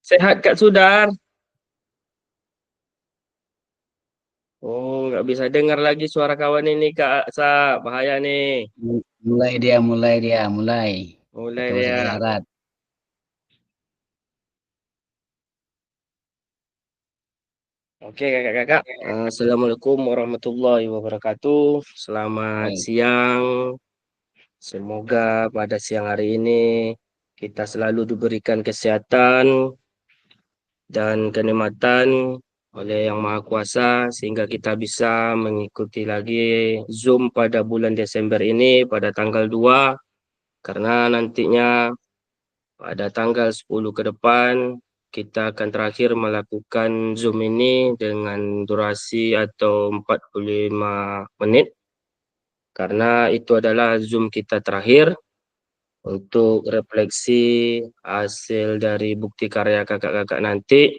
Sehat Kak Sudar. Oh, nggak bisa dengar lagi suara kawan ini Kak Sa. Bahaya nih. Mulai dia, mulai. Mulai Pakai bahasa dia. isyarat. Oke kakak-kakak. Assalamualaikum warahmatullahi wabarakatuh. Selamat Baik. siang. Semoga pada siang hari ini kita selalu diberikan kesehatan dan kenikmatan oleh Yang Maha Kuasa sehingga kita bisa mengikuti lagi Zoom pada bulan Desember ini pada tanggal 2 karena nantinya pada tanggal 10 ke depan kita akan terakhir melakukan Zoom ini dengan durasi atau 45 menit karena itu adalah Zoom kita terakhir untuk refleksi hasil dari bukti karya kakak-kakak nanti.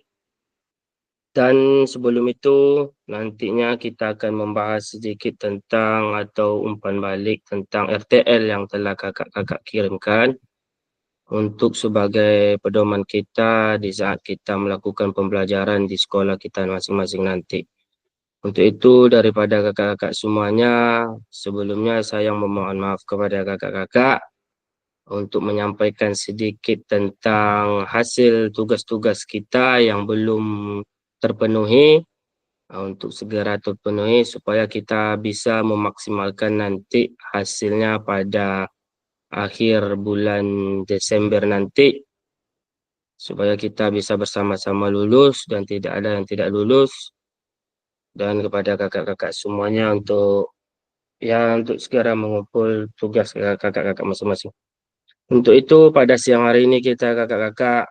Dan sebelum itu, nantinya kita akan membahas sedikit tentang atau umpan balik tentang RTL yang telah kakak-kakak kirimkan untuk sebagai pedoman kita di saat kita melakukan pembelajaran di sekolah kita masing-masing nanti. Untuk itu, daripada kakak-kakak semuanya, sebelumnya saya memohon maaf kepada kakak-kakak untuk menyampaikan sedikit tentang hasil tugas-tugas kita yang belum terpenuhi untuk segera terpenuhi supaya kita bisa memaksimalkan nanti hasilnya pada akhir bulan Desember nanti supaya kita bisa bersama-sama lulus dan tidak ada yang tidak lulus dan kepada kakak-kakak semuanya untuk segera mengumpul tugas kakak-kakak masing-masing. Untuk itu pada siang hari ini kita kakak-kakak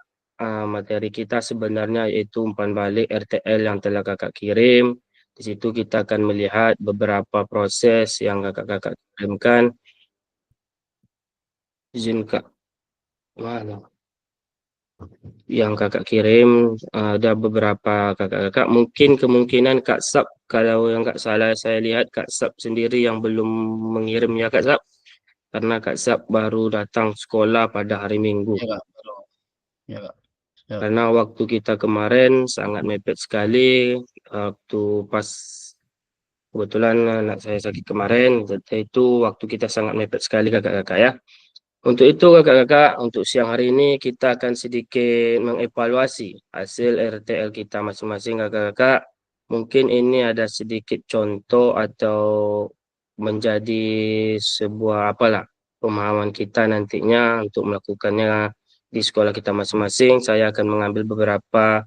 materi kita sebenarnya yaitu umpan balik RTL yang telah kakak kirim. Di situ kita akan melihat beberapa proses yang kakak-kakak kirimkan. Izin kak, mana? Yang kakak kirim ada beberapa kakak-kakak. Mungkin kemungkinan Kak Sab, kalau yang nggak salah saya lihat Kak Sab sendiri yang belum mengirimnya Kak Sab. Karena Kak Sab baru datang sekolah pada hari Minggu. Ya, Kak. Betul. Ya, Kak. Siap. Karena waktu kita kemarin sangat mepet sekali, waktu pas kebetulan anak saya sakit kemarin, jadi itu waktu kita sangat mepet sekali kakak-kakak ya. Untuk itu kakak-kakak, untuk siang hari ini kita akan sedikit mengevaluasi hasil RTL kita masing-masing kakak-kakak. Mungkin ini ada sedikit contoh atau menjadi sebuah apalah pemahaman kita nantinya untuk melakukannya di sekolah kita masing-masing. Saya akan mengambil beberapa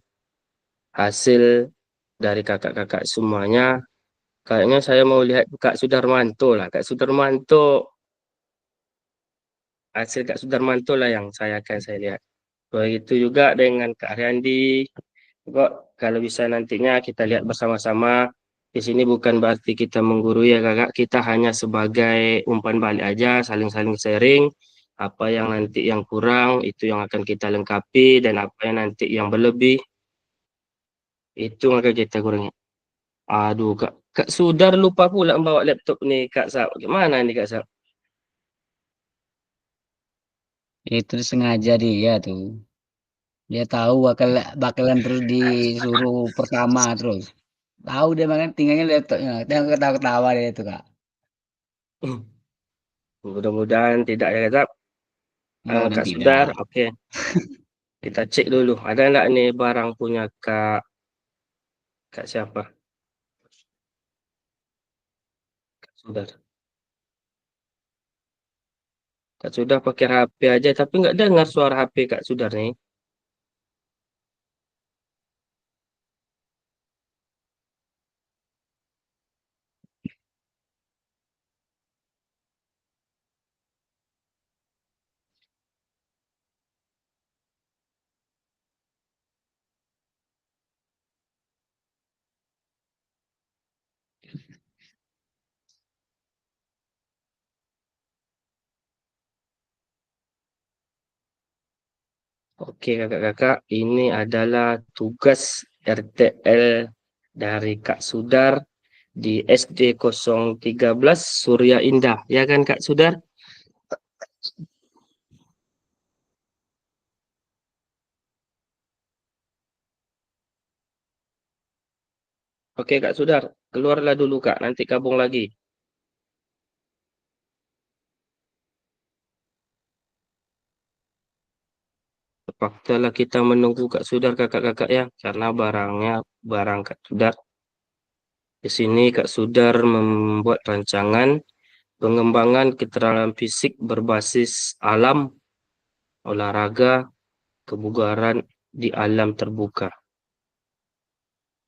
hasil dari kakak-kakak semuanya. Kayaknya saya mau lihat Kak Sudarmanto lah. Kak Sudarmanto, hasil Kak Sudarmanto lah yang saya lihat. Begitu juga dengan Kak Ariandi. Kok kalau bisa nantinya kita lihat bersama-sama. Di sini bukan berarti kita menggurui ya kakak. Kita hanya sebagai umpan balik aja, saling-saling sharing. Apa yang nanti yang kurang, itu yang akan kita lengkapi. Dan apa yang nanti yang berlebih, itu yang akan kita kurangi. Aduh, Kak Sudar lupa pula bawa laptop nih, Kak Sab. Gimana nih, Kak Sab? Itu sengaja dia tuh. Dia tahu bakalan terus disuruh pertama terus. Tahu dia makanya tinggalnya laptopnya. Dia ketawa-ketawa dia itu, Kak. Mudah-mudahan tidak ya, Kak Sab. Mudah-mudahan Kak Sudar, tidak. oke. Kita cek dulu. Ada nggak nih barang punya Kak siapa? Kak Sudar. Kak Sudar pakai HP aja, tapi nggak dengar suara HP Kak Sudar nih. Oke kakak-kakak, ini adalah tugas RTL dari Kak Sudar di SD 013 Surya Indah. Ya kan Kak Sudar? Oke Kak Sudar, keluarlah dulu Kak, nanti gabung lagi. Terpaksalah kita menunggu Kak Sudar kakak-kakak ya, karena barang Kak Sudar. Di sini Kak Sudar membuat rancangan pengembangan keterampilan fisik berbasis alam, olahraga, kebugaran di alam terbuka.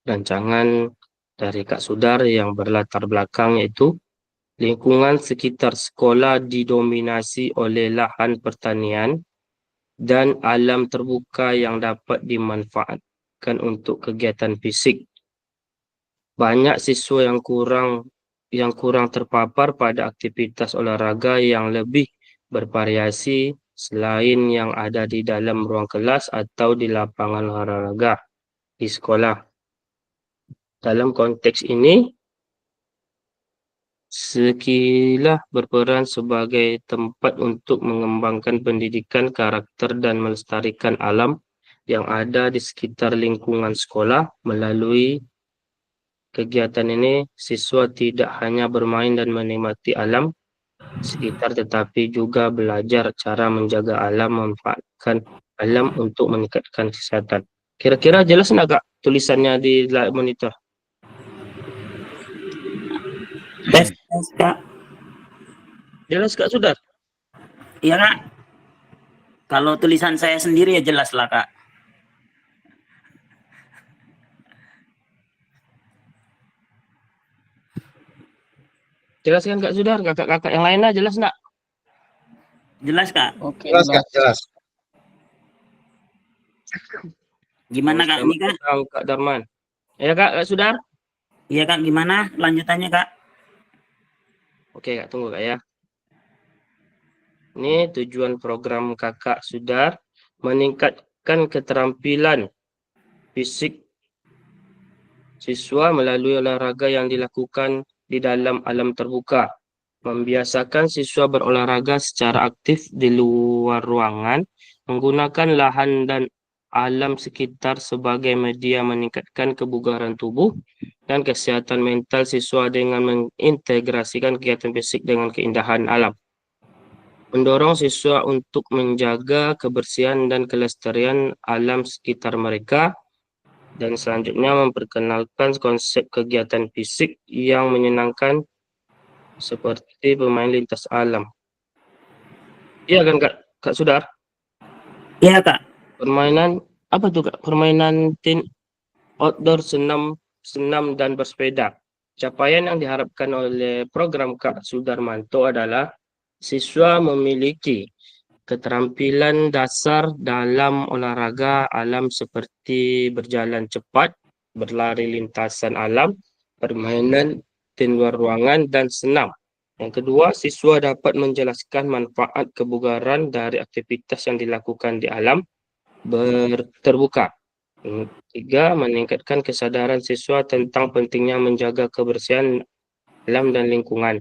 Rancangan dari Kak Sudar yang berlatar belakang yaitu lingkungan sekitar sekolah didominasi oleh lahan pertanian dan alam terbuka yang dapat dimanfaatkan untuk kegiatan fisik. Banyak siswa yang kurang terpapar pada aktivitas olahraga yang lebih bervariasi selain yang ada di dalam ruang kelas atau di lapangan olahraga di sekolah. Dalam konteks ini, sekilah berperan sebagai tempat untuk mengembangkan pendidikan karakter dan melestarikan alam yang ada di sekitar lingkungan sekolah. Melalui kegiatan ini, siswa tidak hanya bermain dan menikmati alam sekitar, tetapi juga belajar cara menjaga alam, memanfaatkan alam untuk meningkatkan kesehatan. Kira-kira jelas nggak Kak tulisannya di monitor? Tes, tes Kak. Jelas Kak sudah? Iya Kak. Kalau tulisan saya sendiri ya jelas lah Kak. Jelaskan Kak Sudar, kakak-kakak yang lainnya jelas nggak? Jelas Kak. Oke, Jelas Kak, jelas. jelas. Gimana Kak ini Kak? Tahu Kak Darman. Ya Kak Sudar? Iya Kak, gimana lanjutannya Kak? Oke Kak, tunggu Kak ya. Ini tujuan program Kakak Sudar meningkatkan keterampilan fisik siswa melalui olahraga yang dilakukan di dalam alam terbuka. Membiasakan siswa berolahraga secara aktif di luar ruangan, menggunakan lahan dan alam sekitar sebagai media meningkatkan kebugaran tubuh dan kesehatan mental siswa dengan mengintegrasikan kegiatan fisik dengan keindahan alam. Mendorong siswa untuk menjaga kebersihan dan kelestarian alam sekitar mereka, dan selanjutnya memperkenalkan konsep kegiatan fisik yang menyenangkan seperti bermain lintas alam. Iya kan Kak Sudar? Iya Kak. Permainan apa tuh Kak? Permainan outdoor, senam dan bersepeda. Capaian yang diharapkan oleh program Kak Sudarmanto adalah siswa memiliki keterampilan dasar dalam olahraga alam seperti berjalan cepat, berlari lintasan alam, permainan di luar ruangan, dan senam. Yang kedua, siswa dapat menjelaskan manfaat kebugaran dari aktivitas yang dilakukan di alam terbuka. Tiga, meningkatkan kesadaran siswa tentang pentingnya menjaga kebersihan alam dan lingkungan.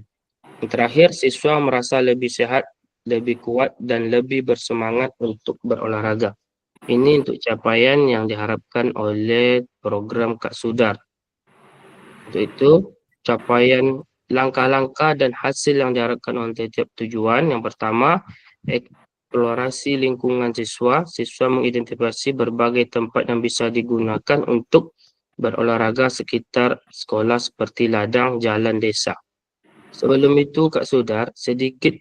Yang terakhir, siswa merasa lebih sehat, lebih kuat, dan lebih bersemangat untuk berolahraga. Ini untuk capaian yang diharapkan oleh program Kak Sudar. Untuk itu, capaian langkah-langkah dan hasil yang diharapkan oleh tiap tujuan. Yang pertama, eksplorasi lingkungan siswa. Siswa mengidentifikasi berbagai tempat yang bisa digunakan untuk berolahraga sekitar sekolah seperti ladang, jalan desa. Sebelum itu Kak Sudar, sedikit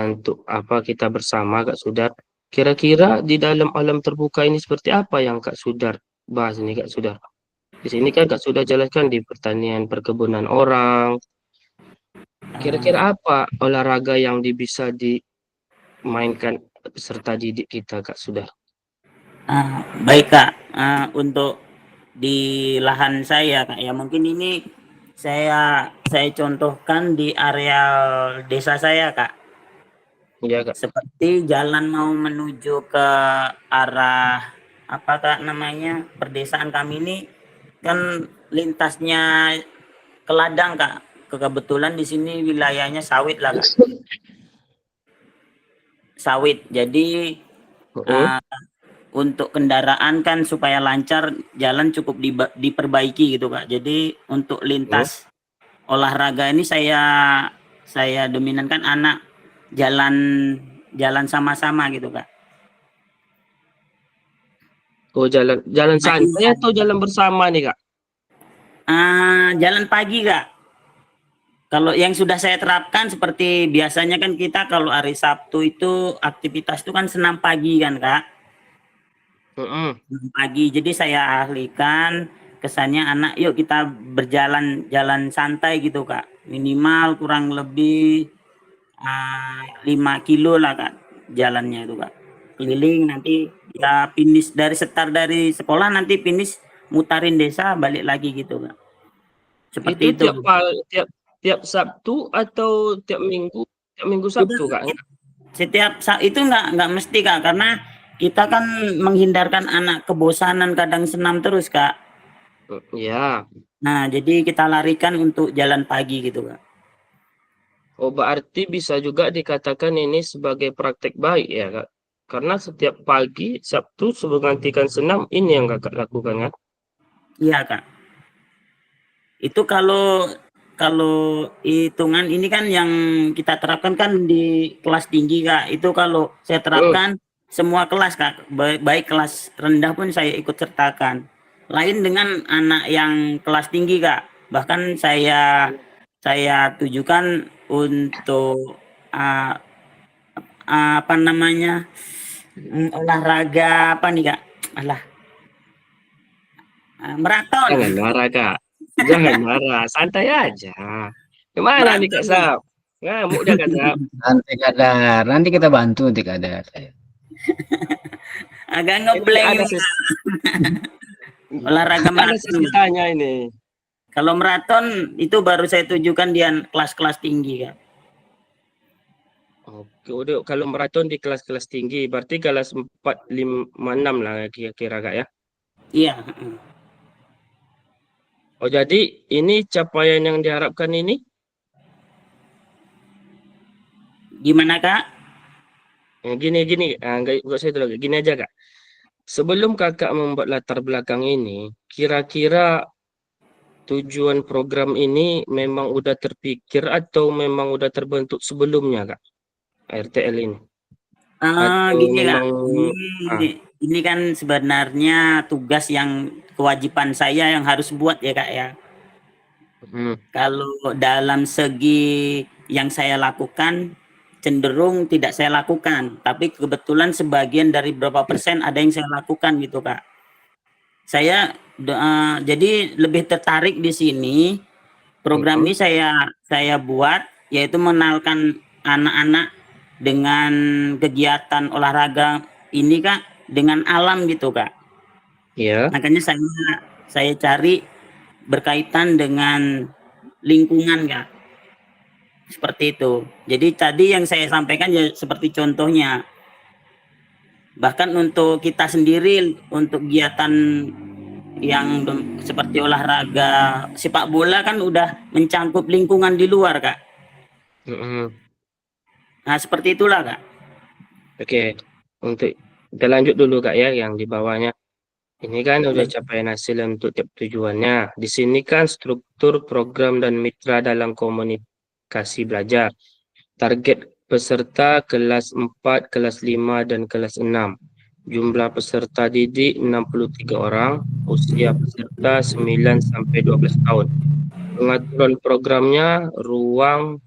untuk apa kita bersama Kak Sudar. Kira-kira di dalam alam terbuka ini seperti apa yang Kak Sudar bahas ini Kak Sudar? Di sini kan Kak Sudar jelaskan di pertanian perkebunan orang. Kira-kira apa olahraga yang bisa dimainkan peserta didik kita Kak Sudar? Baik Kak. Untuk di lahan saya Kak ya, mungkin ini saya contohkan di area desa saya Kak. Iya Kak. Seperti jalan mau menuju ke arah apa Kak namanya perdesaan kami ini kan lintasnya ke ladang Kak. Kebetulan di sini wilayahnya sawit lah Kak. Sawit. Jadi Uh-uh. untuk kendaraan kan supaya lancar jalan cukup diperbaiki gitu Kak. Jadi untuk lintas olahraga ini saya dominankan anak jalan jalan sama-sama gitu Kak. Oh, jalan Nah, santai iya. atau jalan bersama nih, Kak? Jalan pagi Kak. Kalau yang sudah saya terapkan seperti biasanya kan kita kalau hari Sabtu itu aktivitas itu kan senam pagi kan Kak. Senam pagi. Jadi saya ahlikan kesannya anak yuk kita jalan santai gitu Kak. Minimal kurang lebih 5 kilo lah Kak jalannya itu Kak. Keliling nanti ya finish dari dari sekolah nanti finish mutarin desa balik lagi gitu Kak. Itu Seperti itu. tiap Sabtu atau tiap Minggu Sabtu, Kak? Itu nggak mesti Kak karena kita kan menghindarkan anak kebosanan kadang senam terus Kak. Ya. Nah, jadi kita larikan untuk jalan pagi gitu Kak. Oh, berarti bisa juga dikatakan ini sebagai praktek baik ya, Kak? Karena setiap pagi Sabtu sebelum gantikan senam ini yang Kakak lakukan, kan? Iya Kak. Itu kalau kalau hitungan ini kan yang kita terapkan kan di kelas tinggi Kak. Itu kalau saya terapkan semua kelas Kak, baik kelas rendah pun saya ikut sertakan. Lain dengan anak yang kelas tinggi Kak. Bahkan saya tujukan untuk apa namanya olahraga apa nih Kak? Alah, maraton. Jangan marah, Kak. Jangan marah, santai aja. Gimana nih, Kak Maraton. Sap? Ngamuk dah, Kak Sap. Nanti kadar, nanti kita bantu nanti kadar. Agak Ini ngeblank ada ini, Kak. Olahraga ada maraton. ceritanya ini. Kalau maraton itu baru saya tujukan di kelas-kelas tinggi Kak. Oke, udah kalau maraton di kelas-kelas tinggi, berarti kelas 4, 5, 6 lah kira-kira, Kak ya. Iya. Oh, jadi ini capaian yang diharapkan ini? Gimana Kak? Gini, nggak usah itu lagi. Gini aja, Kak. Sebelum Kakak membuat latar belakang ini, kira-kira tujuan program ini memang udah terpikir atau memang udah terbentuk sebelumnya, Kak? RTL ini. Atau Gini Kak. memang Ini kan sebenarnya tugas yang kewajiban saya yang harus buat ya Kak ya. Kalau dalam segi yang saya lakukan cenderung tidak saya lakukan, tapi kebetulan sebagian dari berapa persen ada yang saya lakukan gitu Kak. Saya jadi lebih tertarik di sini program ini saya buat yaitu mengenalkan anak-anak dengan kegiatan olahraga ini Kak dengan alam gitu Kak. Iya. Makanya saya cari berkaitan dengan lingkungan Kak. Seperti itu. Jadi tadi yang saya sampaikan ya seperti contohnya. Bahkan untuk kita sendiri untuk kegiatan yang seperti olahraga sepak bola kan udah mencangkup lingkungan di luar Kak. Nah seperti itulah Kak. Oke, untuk kita lanjut dulu Kak ya yang di bawahnya. Ini kan udah capaian hasil untuk tiap tujuannya. Di sini kan struktur program dan mitra dalam komunikasi belajar. Target peserta kelas 4, kelas 5, dan kelas 6. Jumlah peserta didik 63 orang, usia peserta 9 sampai 12 tahun. Pengaturan programnya ruang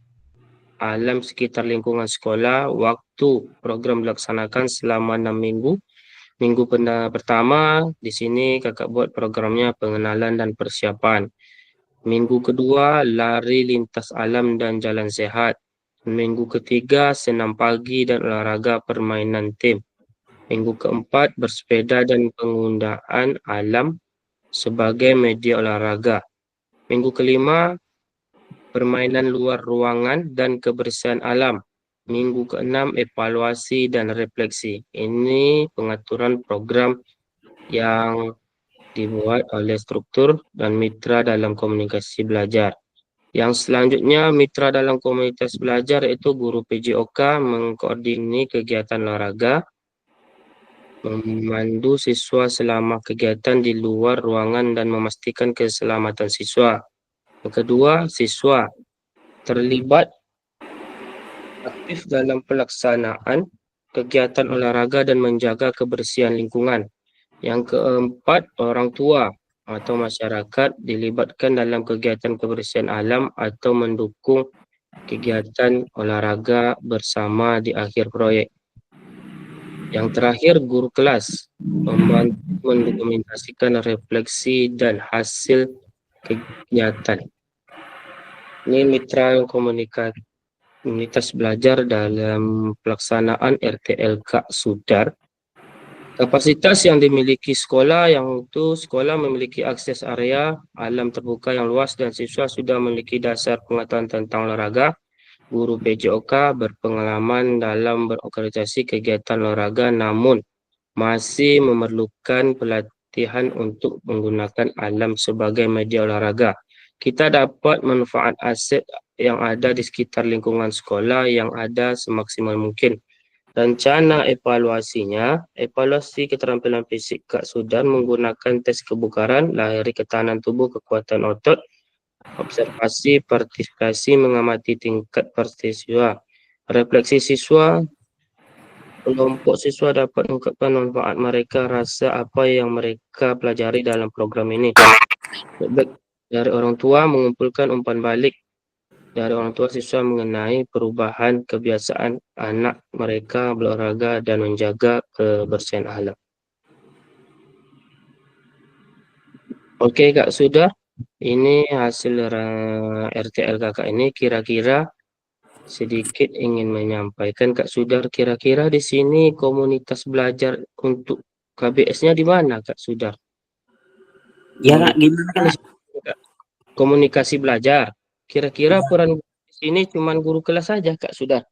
alam sekitar lingkungan sekolah, waktu program dilaksanakan selama 6 minggu. Minggu pertama di sini Kakak buat programnya pengenalan dan persiapan. Minggu kedua lari lintas alam dan jalan sehat. Minggu ketiga senam pagi dan olahraga permainan tim. Minggu keempat bersepeda dan penggunaan alam sebagai media olahraga. Minggu kelima permainan luar ruangan dan kebersihan alam. Minggu ke-6 evaluasi dan refleksi. Ini pengaturan program yang dibuat oleh struktur dan mitra dalam komunikasi belajar. Yang selanjutnya mitra dalam komunitas belajar yaitu guru PJOK mengkoordinasi kegiatan olahraga, memandu siswa selama kegiatan di luar ruangan dan memastikan keselamatan siswa. Yang kedua, siswa terlibat aktif dalam pelaksanaan kegiatan olahraga dan menjaga kebersihan lingkungan. Yang keempat, orang tua atau masyarakat dilibatkan dalam kegiatan kebersihan alam atau mendukung kegiatan olahraga bersama di akhir proyek. Yang terakhir, guru kelas membantu mendokumentasikan refleksi dan hasil kegiatan. Ini mitra komunitas belajar dalam pelaksanaan RTL Kak Sudar. Kapasitas yang dimiliki sekolah, yang itu sekolah memiliki akses area alam terbuka yang luas dan siswa sudah memiliki dasar pengetahuan tentang olahraga. Guru PJOK berpengalaman dalam berorganisasi kegiatan olahraga namun masih memerlukan pelatihan untuk menggunakan alam sebagai media olahraga. Kita dapat manfaat aset yang ada di sekitar lingkungan sekolah yang ada semaksimal mungkin. Rencana evaluasi keterampilan fisik Kak Sudan menggunakan tes kebugaran, lahiri ketahanan tubuh, kekuatan otot, observasi, partisipasi, mengamati tingkat partisipasi, refleksi siswa. Kelompok siswa dapat mengungkapkan manfaat mereka, rasa apa yang mereka pelajari dalam program ini. Feedback dari orang tua mengumpulkan umpan balik dari orang tua siswa mengenai perubahan kebiasaan anak mereka berolahraga dan menjaga kebersihan alam. Oke Kak, sudah. Ini hasil RTL kakak ini kira-kira sedikit ingin menyampaikan Kak Sudar, kira-kira di sini komunitas belajar untuk KBS-nya di mana Kak Sudar? Ya Kak, gimana Kak? Komunikasi belajar. Kira-kira peran di sini cuma guru kelas saja Kak Sudar?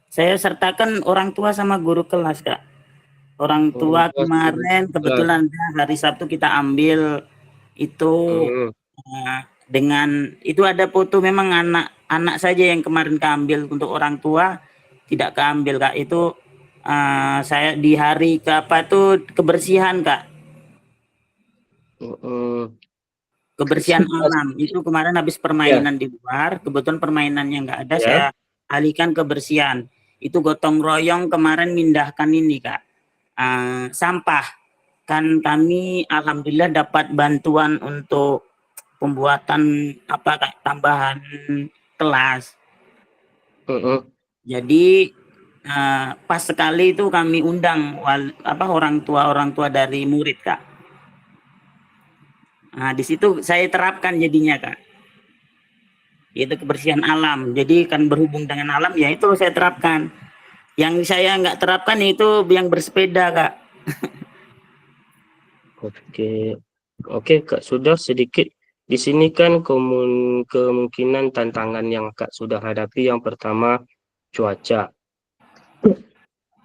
Saya sertakan orang tua sama guru kelas Kak. Orang tua kemarin kebetulan hari Sabtu kita ambil itu dengan itu ada foto, memang anak saja yang kemarin keambil, untuk orang tua tidak keambil Kak. Itu saya di hari ke apa tuh kebersihan Kak. Kebersihan alam itu kemarin habis permainan di luar, kebetulan permainannya nggak ada, saya alihkan kebersihan. Itu gotong royong kemarin mindahkan ini Kak, sampah. Kan kami alhamdulillah dapat bantuan untuk pembuatan apa Kak, tambahan kelas. Jadi pas sekali itu kami undang orang tua dari murid Kak. Nah, di situ saya terapkan jadinya Kak. Itu kebersihan alam. Jadi kan berhubung dengan alam, ya itu saya terapkan. Yang saya nggak terapkan itu yang bersepeda Kak. Oke Kak, sudah sedikit. Di sini kan kemungkinan tantangan yang Kak sudah hadapi, yang pertama cuaca.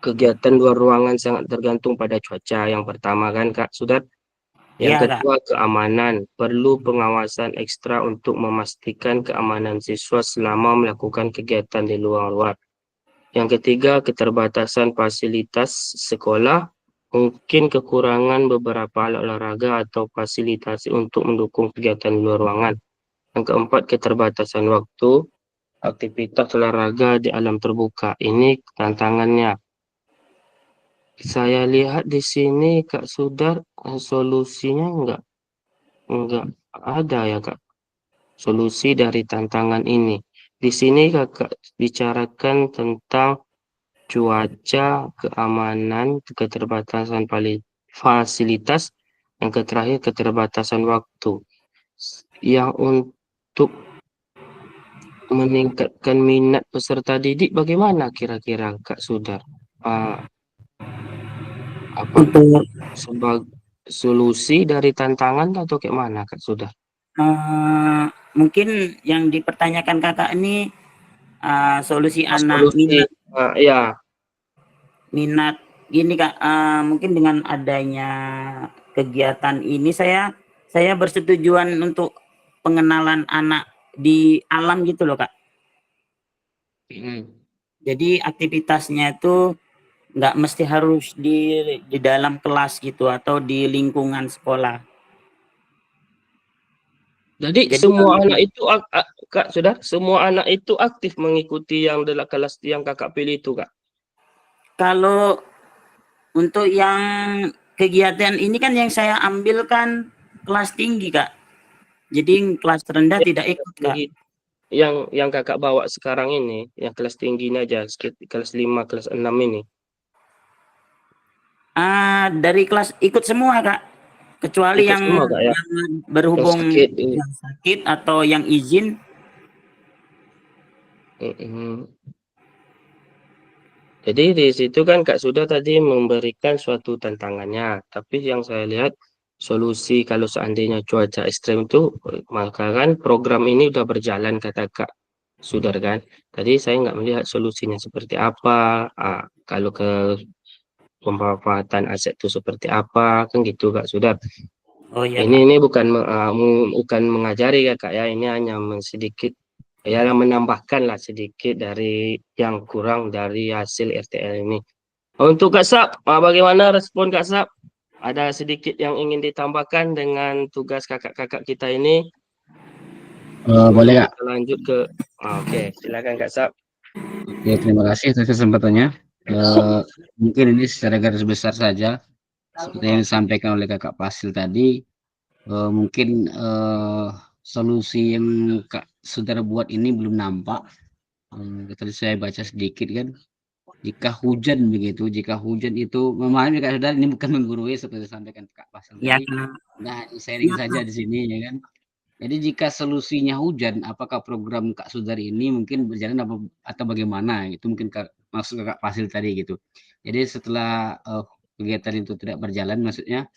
Kegiatan luar ruangan sangat tergantung pada cuaca. Yang pertama kan Kak sudah. Yang kedua, keamanan. Perlu pengawasan ekstra untuk memastikan keamanan siswa selama melakukan kegiatan di luar. Yang ketiga, keterbatasan fasilitas sekolah. Mungkin kekurangan beberapa alat olahraga atau fasilitasi untuk mendukung kegiatan di luar ruangan. Yang keempat, keterbatasan waktu. Aktivitas olahraga di alam terbuka. Ini tantangannya. Saya lihat di sini Kak Sudar, solusinya enggak ada ya Kak. Solusi dari tantangan ini. Di sini Kakak bicarakan tentang cuaca, keamanan, keterbatasan fasilitas, yang terakhir keterbatasan waktu. Yang untuk meningkatkan minat peserta didik bagaimana kira-kira Kak Sudar? Untuk sebagai solusi dari tantangan atau kayak mana Kak sudah? Mungkin yang dipertanyakan kakak ini solusi anak minat. Minat gini Kak, mungkin dengan adanya kegiatan ini saya bersetujuan untuk pengenalan anak di alam gitu loh Kak. Jadi aktivitasnya itu nggak mesti harus di dalam kelas gitu atau di lingkungan sekolah. Jadi Jadi semua yang anak itu Kak Sudar, semua anak itu aktif mengikuti yang dalam kelas yang Kakak pilih itu, Kak. kalau untuk yang kegiatan ini kan yang saya ambil kan kelas tinggi, Kak. Jadi kelas rendah Yang tidak ikut, kelas Kak. tinggi yang Kakak bawa sekarang ini, yang kelas tinggi ini aja, kelas 5, kelas 6 ini. Dari kelas ikut semua, Kak. Kecuali Ikut yang semua, Kak, ya? Yang berhubung sakit ini. yang sakit atau yang izin. Mm-mm. Jadi di situ kan Kak sudah tadi memberikan suatu tantangannya, tapi yang saya lihat solusi kalau seandainya cuaca ekstrem itu, maka kan program ini udah berjalan kata Kak Sudar kan. Tadi saya nggak melihat solusinya seperti apa, kalau ke pemanfaatan aset itu seperti apa, kan gitu Kak Sudar. Oh iya, Kak. Ini bukan mengajari ya Kak ya, ini hanya sedikit ya menambahkan lah sedikit dari yang kurang dari hasil RTL ini. Untuk Kak Sap, bagaimana respon Kak Sap? Ada sedikit yang ingin ditambahkan dengan tugas kakak-kakak kita ini Boleh sebelum Kak. kita lanjut ke oke, silakan Kak Sap. Oke, terima kasih atas kesempatannya. Mungkin ini secara garis besar saja seperti yang disampaikan oleh Kakak Pasil tadi. Mungkin solusi yang Kak Saudara buat ini belum nampak. Tadi saya baca sedikit kan. Jika hujan begitu, jika hujan itu memahami Kak Saudara ini bukan menggurui seperti disampaikan Kak Pasil Iya, tadi. Kak. Nah, sharing saja di sini ya kan. Jadi jika solusinya hujan, apakah program Kak Sudari ini mungkin berjalan atau bagaimana? Itu mungkin maksud Kak Fasil tadi gitu. Jadi setelah kegiatan itu tidak berjalan, maksudnya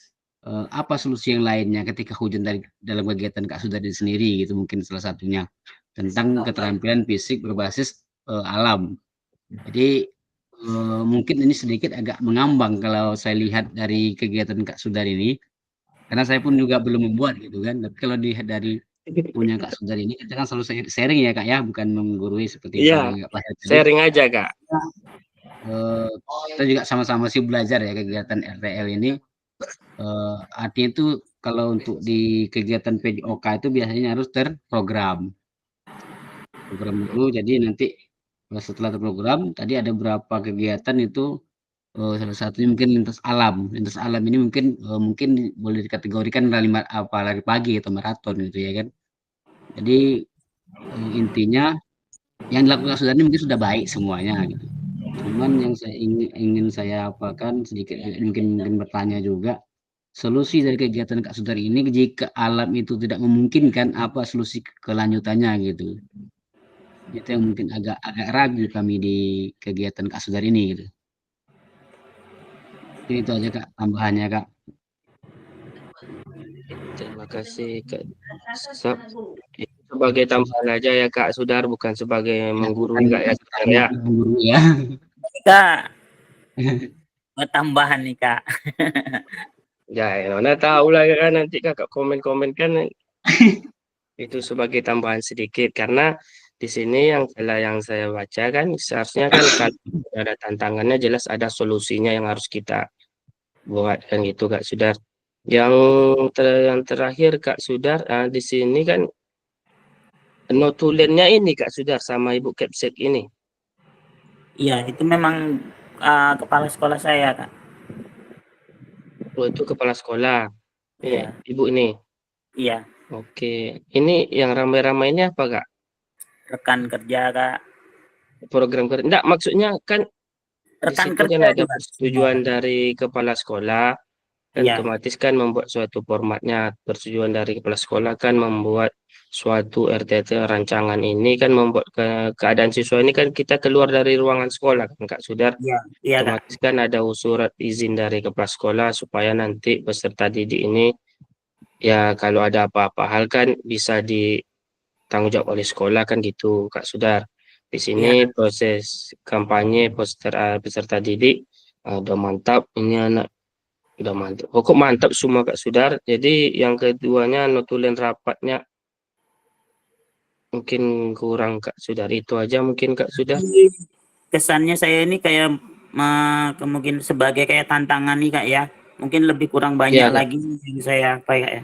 apa solusi yang lainnya ketika hujan dalam kegiatan Kak Sudari sendiri gitu mungkin salah satunya tentang keterampilan fisik berbasis alam. Jadi mungkin ini sedikit agak mengambang kalau saya lihat dari kegiatan Kak Sudari ini. Karena saya pun juga belum membuat gitu kan. Tapi kalau dilihat dari punya Kak Sundari ini kita kan selalu sharing ya Kak ya, bukan menggurui seperti Iya, disampaikan Kak Pasha tadi. sharing aja Kak. Kita juga sama-sama sih belajar ya kegiatan RTL ini. Artinya itu kalau untuk di kegiatan PJOK itu biasanya harus terprogram. Program dulu jadi nanti setelah terprogram tadi ada beberapa kegiatan itu salah satunya mungkin lintas alam. Lintas alam ini mungkin boleh dikategorikan lari pagi atau maraton gitu ya kan. Jadi intinya yang dilakukan Sudani mungkin sudah baik semuanya gitu. Cuman yang saya ingin saya apakan sedikit mungkin bertanya juga, solusi dari kegiatan Kak Sudari ini jika alam itu tidak memungkinkan apa solusi kelanjutannya gitu. Itu yang mungkin agak ragu kami di kegiatan Kak Sudari ini gitu. Mungkin itu aja Kak tambahannya Kak. Terima kasih Kak Sap. Sebagai tambahan aja ya Kak Sudar, bukan sebagai menggurui Kak ya Sudar ya. Ya. Kak, tambahan nih Kak. Ya, mana tahu lah kan nanti kakak komen-komen kan itu sebagai tambahan sedikit karena di sini yang saya baca kan seharusnya kan kalau ada tantangannya jelas ada solusinya yang harus kita buat kan gitu Kak Sudar. Yang terakhir Kak Sudar, di sini kan notulennya ini Kak Sudar sama Ibu Kepsek ini. Iya, itu memang kepala sekolah saya Kak. Oh, itu kepala sekolah. Iya. Ibu ini. Iya. Oke. Ini yang ramai-ramai ini apa Kak? Rekan kerja Kak. Program kerja. Enggak, maksudnya kan di Rekan situ kan kerja ada juga. persetujuan dari kepala sekolah, kan Iya. otomatis kan membuat suatu formatnya. Persetujuan dari kepala sekolah kan membuat suatu RTT rancangan ini kan membuat keadaan siswa ini kan kita keluar dari ruangan sekolah kan Kak Sudar. Iya, iya Kak. Otomatis kan ada surat izin dari kepala sekolah supaya nanti peserta didik ini ya kalau ada apa-apa hal kan bisa ditanggung jawab oleh sekolah kan gitu Kak Sudar. Di Iya. sini proses kampanye peserta didik udah mantap, ini anak udah mantap. Pokok mantap semua Kak Sudar. Jadi yang keduanya notulen rapatnya mungkin kurang Kak Sudar. Itu aja mungkin Kak Sudar. Jadi, kesannya saya ini kayak kemungkinan sebagai kayak tantangan nih Kak ya. Mungkin lebih kurang banyak Iya, Kak. lagi yang saya apa ya.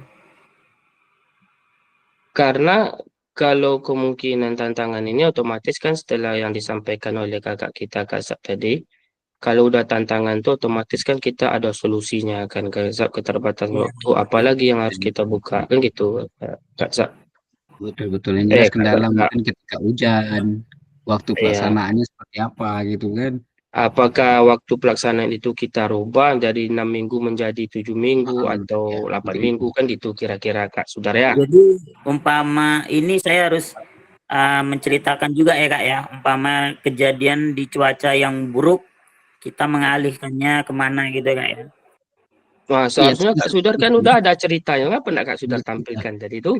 Karena kalau kemungkinan tantangan ini otomatis kan setelah yang disampaikan oleh kakak kita Kak Sab tadi, kalau udah tantangan tuh otomatis kan kita ada solusinya kan Kak Sab, keterbatasan Iya, waktu, apalagi yang harus kita buka kan gitu Kak Sab. Betul-betul yang jelas kendala Kak. mungkin ketika hujan, waktu Iya. pelaksanaannya seperti apa gitu kan. Apakah waktu pelaksanaan itu kita rubah dari 6 minggu menjadi 7 minggu atau Ya, 8 seperti minggu itu. kan gitu kira-kira Kak Sudar ya? Jadi umpama ini saya harus menceritakan juga ya Kak ya, umpama kejadian di cuaca yang buruk, kita mengalihkannya kemana gitu Kak ya. Wah, Iya, seharusnya bisa Kak Sudar kan itu. udah ada ceritanya, kenapa nak Kak Sudar Bisa. tampilkan tadi itu?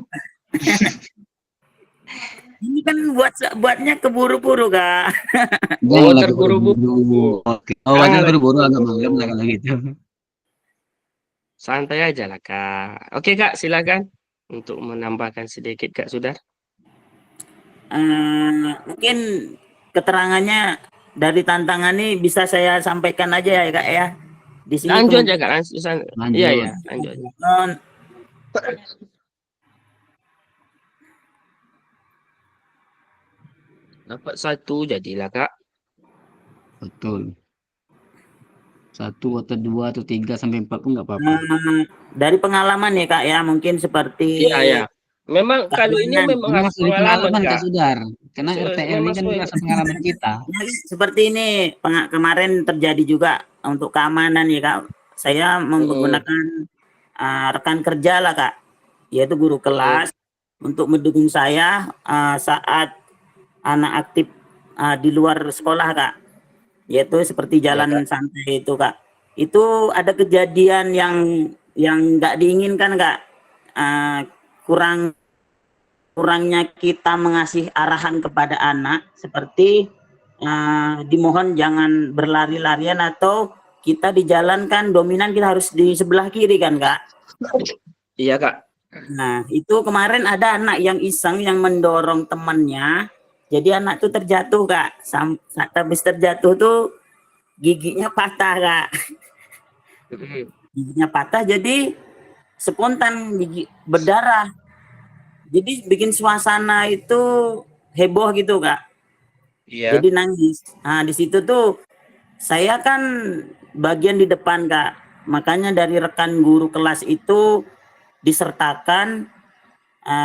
Ini kan buatnya keburu-buru Kak. Oh, Janganlah terburu-buru. keburu-buru. Oke. Oh, Ah, wajah lagi buru-buru agak malam lah buru-buru. kalau gitu. Santai aja lah Kak. Oke Kak, silakan untuk menambahkan sedikit Kak Sudar. Mungkin keterangannya dari tantangan ini bisa saya sampaikan aja ya Kak ya. Di sini Lanjut aja Kak, kemungkinan iya Lanjut. ya, lanjut aja. Dapat satu jadilah Kak. Betul. 1 atau 2 atau 3 sampai 4 pun nggak apa-apa. dari pengalaman ya Kak ya, mungkin seperti Iya ya. Memang kalau ini keamanan. memang Ini harus masih di pengalaman pengalaman Kak Kak. Sudar. Karena RTL ini Memang kan sesuai. berdasarkan pengalaman kita. Ya, seperti ini kemarin terjadi juga untuk keamanan ya Kak. Saya Mm-mm. menggunakan rekan kerja lah Kak, yaitu guru kelas untuk mendukung saya saat anak aktif di luar sekolah Kak, yaitu seperti Iya Kak. jalan santai itu Kak. Itu ada kejadian yang nggak diinginkan Kak. Kurangnya kita mengasih arahan kepada anak seperti dimohon jangan berlari-larian atau kita dijalankan dominan kita harus di sebelah kiri kan Kak. Iya Kak. Nah itu kemarin ada anak yang iseng yang mendorong temannya, jadi anak tuh terjatuh Kak. Saat habis terjatuh tuh giginya patah Kak. Giginya patah jadi spontan gigi berdarah. Jadi bikin suasana itu heboh gitu Kak. Iya. Jadi nangis. Nah di situ tuh saya kan bagian di depan Kak. Makanya dari rekan guru kelas itu disertakan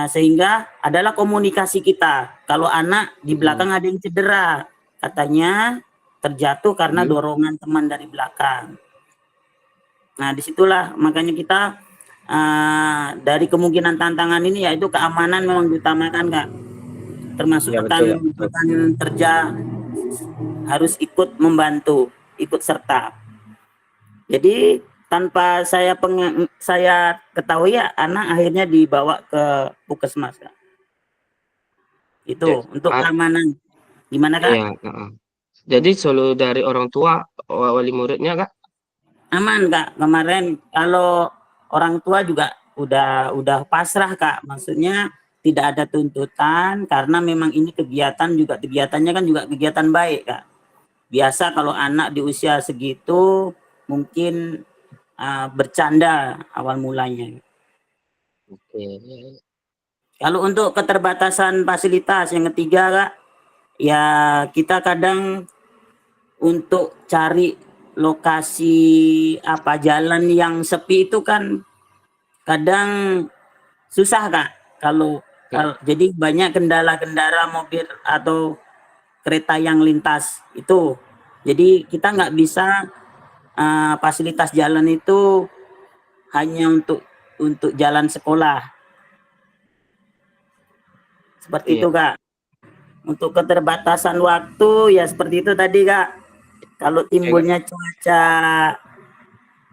sehingga adalah komunikasi kita. Kalau anak di belakang ada yang cedera, katanya terjatuh karena dorongan teman dari belakang. Nah disitulah makanya kita dari kemungkinan tantangan ini yaitu keamanan memang diutamakan Kak. Termasuk Iya betul Kak. rekan kerja harus ikut membantu, ikut serta. Jadi tanpa saya ketahui ya anak akhirnya dibawa ke puskesmas Kak. Itu untuk keamanan. Gimana Kak? Iya. Jadi selalu dari orang tua, wali muridnya Kak? Aman Kak. Kemarin kalau orang tua juga udah pasrah Kak. Maksudnya tidak ada tuntutan karena memang ini kegiatannya kan juga kegiatan baik Kak. Biasa kalau anak di usia segitu mungkin bercanda awal mulanya. Oke. Kalau untuk keterbatasan fasilitas yang ketiga Kak, ya kita kadang untuk cari lokasi jalan yang sepi itu kan kadang susah Kak. Kalau jadi banyak kendala-kendala mobil atau kereta yang lintas itu. Jadi kita nggak bisa fasilitas jalan itu hanya untuk jalan sekolah. Seperti itu Kak. Untuk keterbatasan waktu ya seperti itu tadi Kak. Kalau timbulnya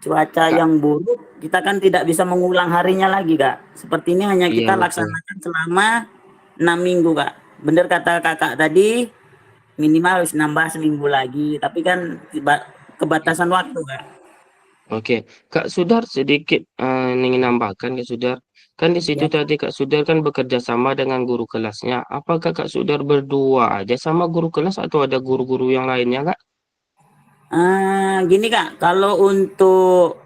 cuaca yang buruk, kita kan tidak bisa mengulang harinya lagi Kak. Seperti ini hanya kita laksanakan selama 6 minggu Kak. Benar kata kakak tadi, minimal harus nambah seminggu lagi. Tapi kan kebatasan waktu Kak. Oke, Kak Sudar sedikit ingin nambahkan Kak Sudar. Kan di situ tadi Kak Sudar kan bekerja sama dengan guru kelasnya. Apakah Kak Sudar berdua aja sama guru kelas atau ada guru-guru yang lainnya Kak? Gini Kak, kalau untuk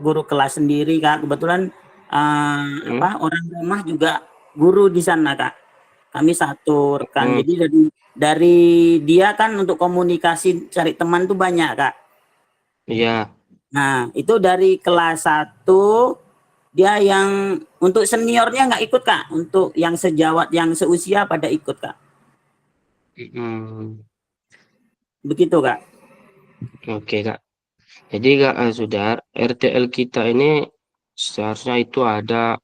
guru kelas sendiri Kak, kebetulan orang rumah juga guru di sana Kak. Kami satu rekan. Hmm, Jadi dari dia kan untuk komunikasi cari teman tuh banyak Kak. iya, Nah, itu dari kelas 1 dia yang untuk seniornya nggak ikut Kak, untuk yang sejawat yang seusia pada ikut Kak. hmm, Begitu Kak. oke Kak. Jadi Kak Sudar, RTL kita ini seharusnya itu ada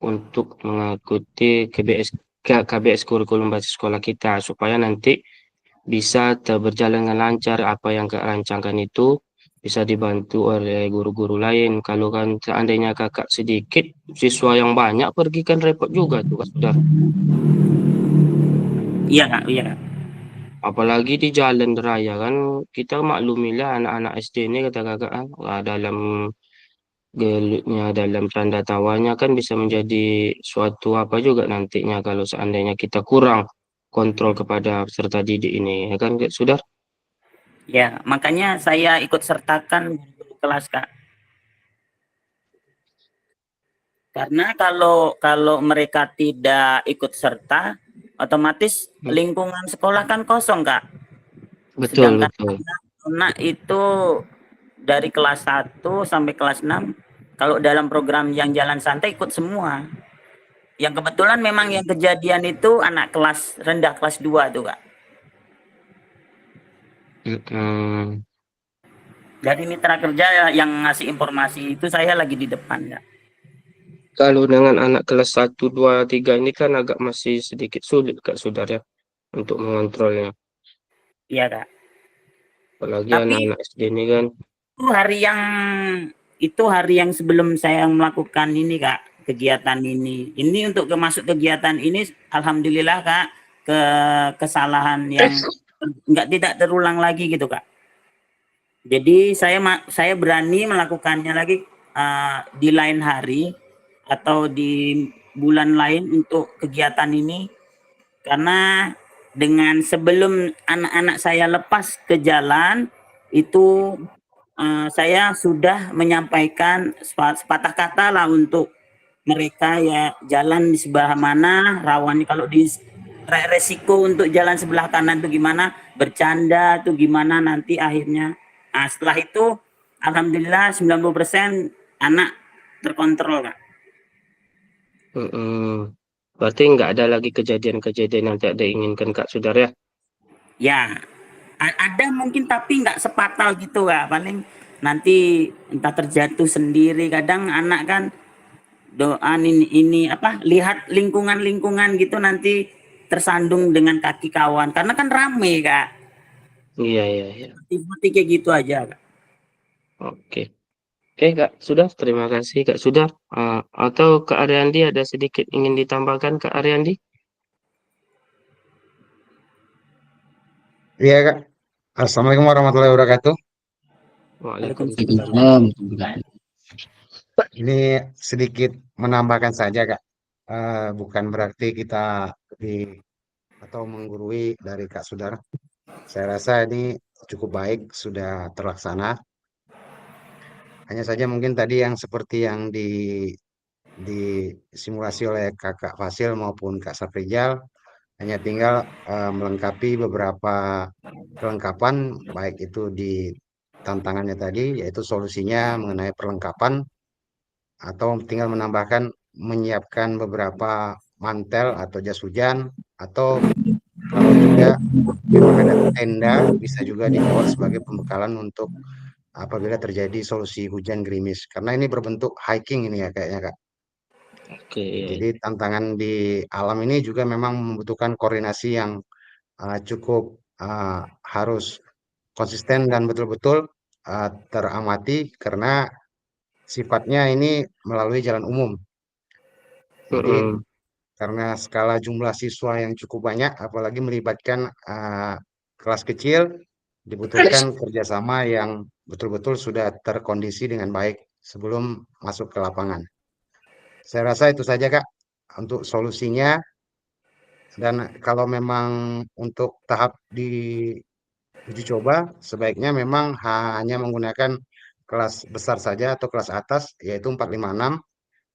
untuk mengikuti KBS kurikulum basis sekolah kita supaya nanti bisa berjalan dengan lancar apa yang Kak rancangkan itu bisa dibantu oleh guru-guru lain. Kalau kan seandainya kakak sedikit, siswa yang banyak pergi kan repot juga tuh Kak Sudar. Iya Kak, iya Kak. Apalagi di jalan raya kan kita maklumilah anak-anak SD ini kata kakak dalam gelutnya dalam tanda tawanya kan bisa menjadi suatu apa juga nantinya kalau seandainya kita kurang kontrol kepada peserta didik ini ya kan Kak Sudar? Ya, makanya saya ikut sertakan guru kelas Kak. Karena kalau kalau mereka tidak ikut serta, otomatis Hmm. lingkungan sekolah kan kosong Kak. Betul Sedangkan betul. anak itu dari kelas 1 sampai kelas 6 kalau dalam program yang jalan santai ikut semua. Yang kebetulan memang yang kejadian itu anak kelas rendah kelas 2 tuh Kak. Mm-mm. Jadi mitra kerja yang ngasih informasi itu saya lagi di depan Kak. Kalau dengan anak kelas 1, 2, 3 ini kan agak masih sedikit sulit Kak Sudar ya untuk mengontrolnya. Iya Kak. Apalagi Tapi anak-anak SD ini kan. itu hari yang sebelum saya melakukan ini Kak, kegiatan ini. Ini untuk masuk kegiatan ini alhamdulillah Kak, kesalahan yang tidak terulang lagi gitu Kak. Jadi saya berani melakukannya lagi di lain hari atau di bulan lain untuk kegiatan ini karena dengan sebelum anak-anak saya lepas ke jalan itu saya sudah menyampaikan sepatah kata lah untuk mereka ya jalan di sebelah mana rawan kalau di resiko untuk jalan sebelah kanan tuh gimana bercanda tuh gimana nanti akhirnya setelah itu alhamdulillah 90% anak terkontrol Kak. Mm-mm. Berarti nggak ada lagi kejadian-kejadian yang tidak diinginkan Kak Sudar ya. Ya ada mungkin tapi nggak sepatal gitu Kak, paling nanti entah terjatuh sendiri kadang anak kan doa ini apa lihat lingkungan-lingkungan gitu nanti tersandung dengan kaki kawan karena kan rame Kak. Iya iya iya. Seperti kayak gitu aja Kak. Oke. Oke Kak Sudar, terima kasih Kak Sudar. Atau Kak Ariandi ada sedikit ingin ditambahkan Kak Ariandi? Iya, Kak. Assalamualaikum warahmatullahi wabarakatuh. Waalaikumsalam. Ini sedikit menambahkan saja, Kak. Bukan berarti kita lebih atau menggurui dari Kak Sudar. Saya rasa ini cukup baik, sudah terlaksana. Hanya saja mungkin tadi yang seperti yang disimulasi oleh Kakak Fasil maupun Kak Saprijal, hanya tinggal melengkapi beberapa kelengkapan, baik itu di tantangannya tadi, yaitu solusinya mengenai perlengkapan, atau tinggal menambahkan menyiapkan beberapa mantel atau jas hujan, atau kalau juga memang ada tenda, bisa juga dibawa sebagai pembekalan untuk apabila terjadi solusi hujan gerimis. Karena ini berbentuk hiking ini ya kayaknya, Kak. Oke, iya, Jadi iya. tantangan di alam ini juga memang membutuhkan koordinasi yang cukup harus konsisten dan betul-betul teramati karena sifatnya ini melalui jalan umum. Jadi Mm-mm. karena skala jumlah siswa yang cukup banyak, apalagi melibatkan kelas kecil, dibutuhkan kerjasama yang betul-betul sudah terkondisi dengan baik sebelum masuk ke lapangan. Saya rasa itu saja, Kak, untuk solusinya. Dan kalau memang untuk tahap di uji coba sebaiknya memang hanya menggunakan kelas besar saja atau kelas atas, yaitu 456.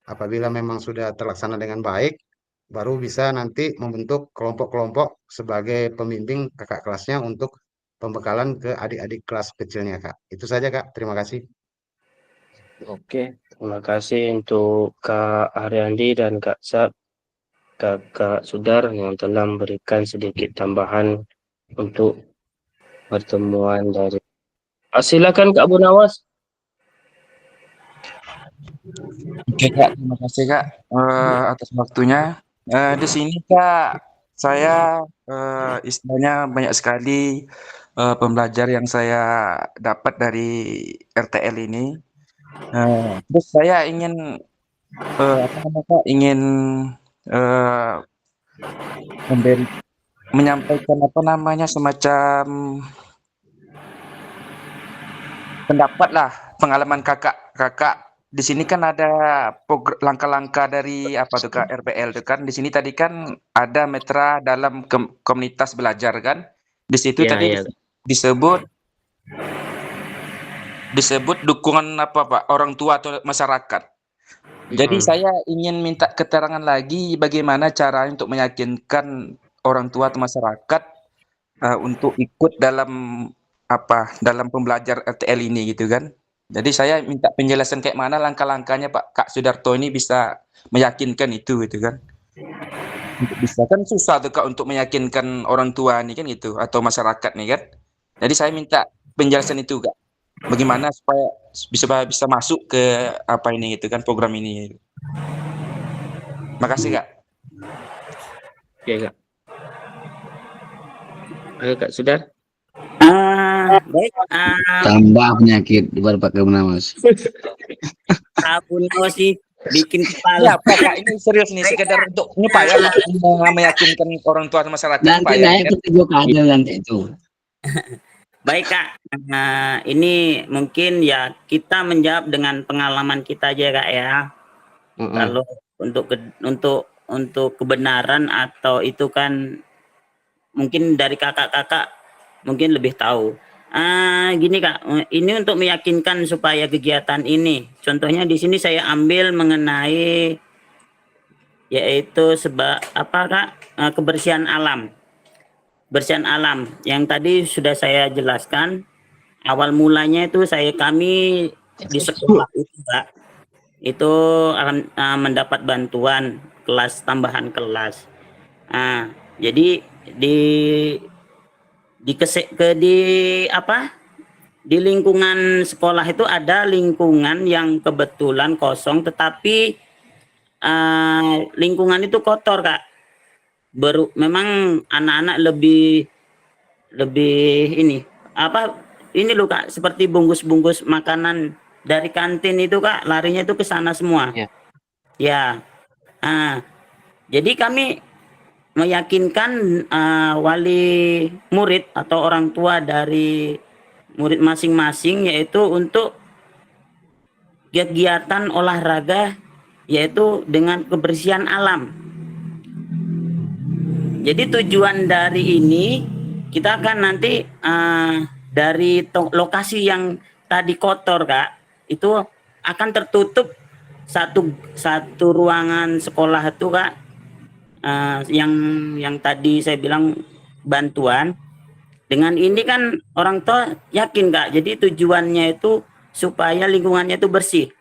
Apabila memang sudah terlaksana dengan baik, baru bisa nanti membentuk kelompok-kelompok sebagai pembimbing kakak kelasnya untuk pembekalan ke adik-adik kelas kecilnya, Kak. Itu saja, Kak. Terima kasih. Oke, terima kasih untuk Kak Ariandi dan Kakak Sudar yang telah memberikan sedikit tambahan untuk pertemuan dari. Silakan Kak Bu Nawas. Oke Kak, terima kasih Kak atas waktunya. Di sini Kak, saya istilahnya banyak sekali pembelajar yang saya dapat dari RTL ini. Terus saya ingin apa namanya Kak, ingin eh, menyampaikan apa namanya semacam pendapat lah, pengalaman kakak. Di sini kan ada langkah-langkah dari apa tuh Kak RPL tuh kan. Di sini tadi kan ada metra dalam komunitas belajar kan. Di situ Ya, tadi ya. disebut dukungan apa Pak orang tua atau masyarakat. Jadi saya ingin minta keterangan lagi bagaimana cara untuk meyakinkan orang tua atau masyarakat untuk ikut dalam dalam pembelajar RTL ini gitu kan. Jadi saya minta penjelasan kayak mana langkah-langkahnya Pak Kak Sudarto ini bisa meyakinkan itu gitu kan. Untuk bisa kan susah tuh Kak untuk meyakinkan orang tua nih kan gitu atau masyarakat nih kan. Jadi saya minta penjelasan itu Kak. Bagaimana supaya bisa masuk ke apa ini gitu kan program ini. Makasih Kak. Oke Kak. Ayo Kak Sudar. Baik, Tambah penyakit baru pakai Nawas. sabun sih bikin Ya, kepala. Pak, ini serius nih sekedar untuk ini Pak ya meyakinkan orang tua dan masyarakat Nanti Pak ya. naik ke 7 nanti itu. Baik Kak, ini mungkin ya kita menjawab dengan pengalaman kita aja Kak ya. Kalau untuk kebenaran atau itu kan mungkin dari kakak-kakak mungkin lebih tahu. Gini Kak, ini untuk meyakinkan supaya kegiatan ini, contohnya di sini saya ambil mengenai yaitu kebersihan alam. Bersihan alam yang tadi sudah saya jelaskan. Awal mulanya itu kami di sekolah itu Kak, itu akan mendapat bantuan tambahan kelas. Jadi di di lingkungan sekolah itu ada lingkungan yang kebetulan kosong, tetapi lingkungan itu kotor Kak. Memang anak-anak lebih ini loh Kak, seperti bungkus-bungkus makanan dari kantin itu Kak, larinya itu ke sana semua. Ya. Ya. Jadi kami meyakinkan wali murid atau orang tua dari murid masing-masing yaitu untuk kegiatan olahraga yaitu dengan kebersihan alam. Jadi tujuan dari ini kita akan nanti dari lokasi yang tadi kotor Kak, itu akan tertutup satu ruangan sekolah itu Kak, yang tadi saya bilang bantuan. Dengan ini kan orang tua yakin Kak, jadi tujuannya itu supaya lingkungannya itu bersih.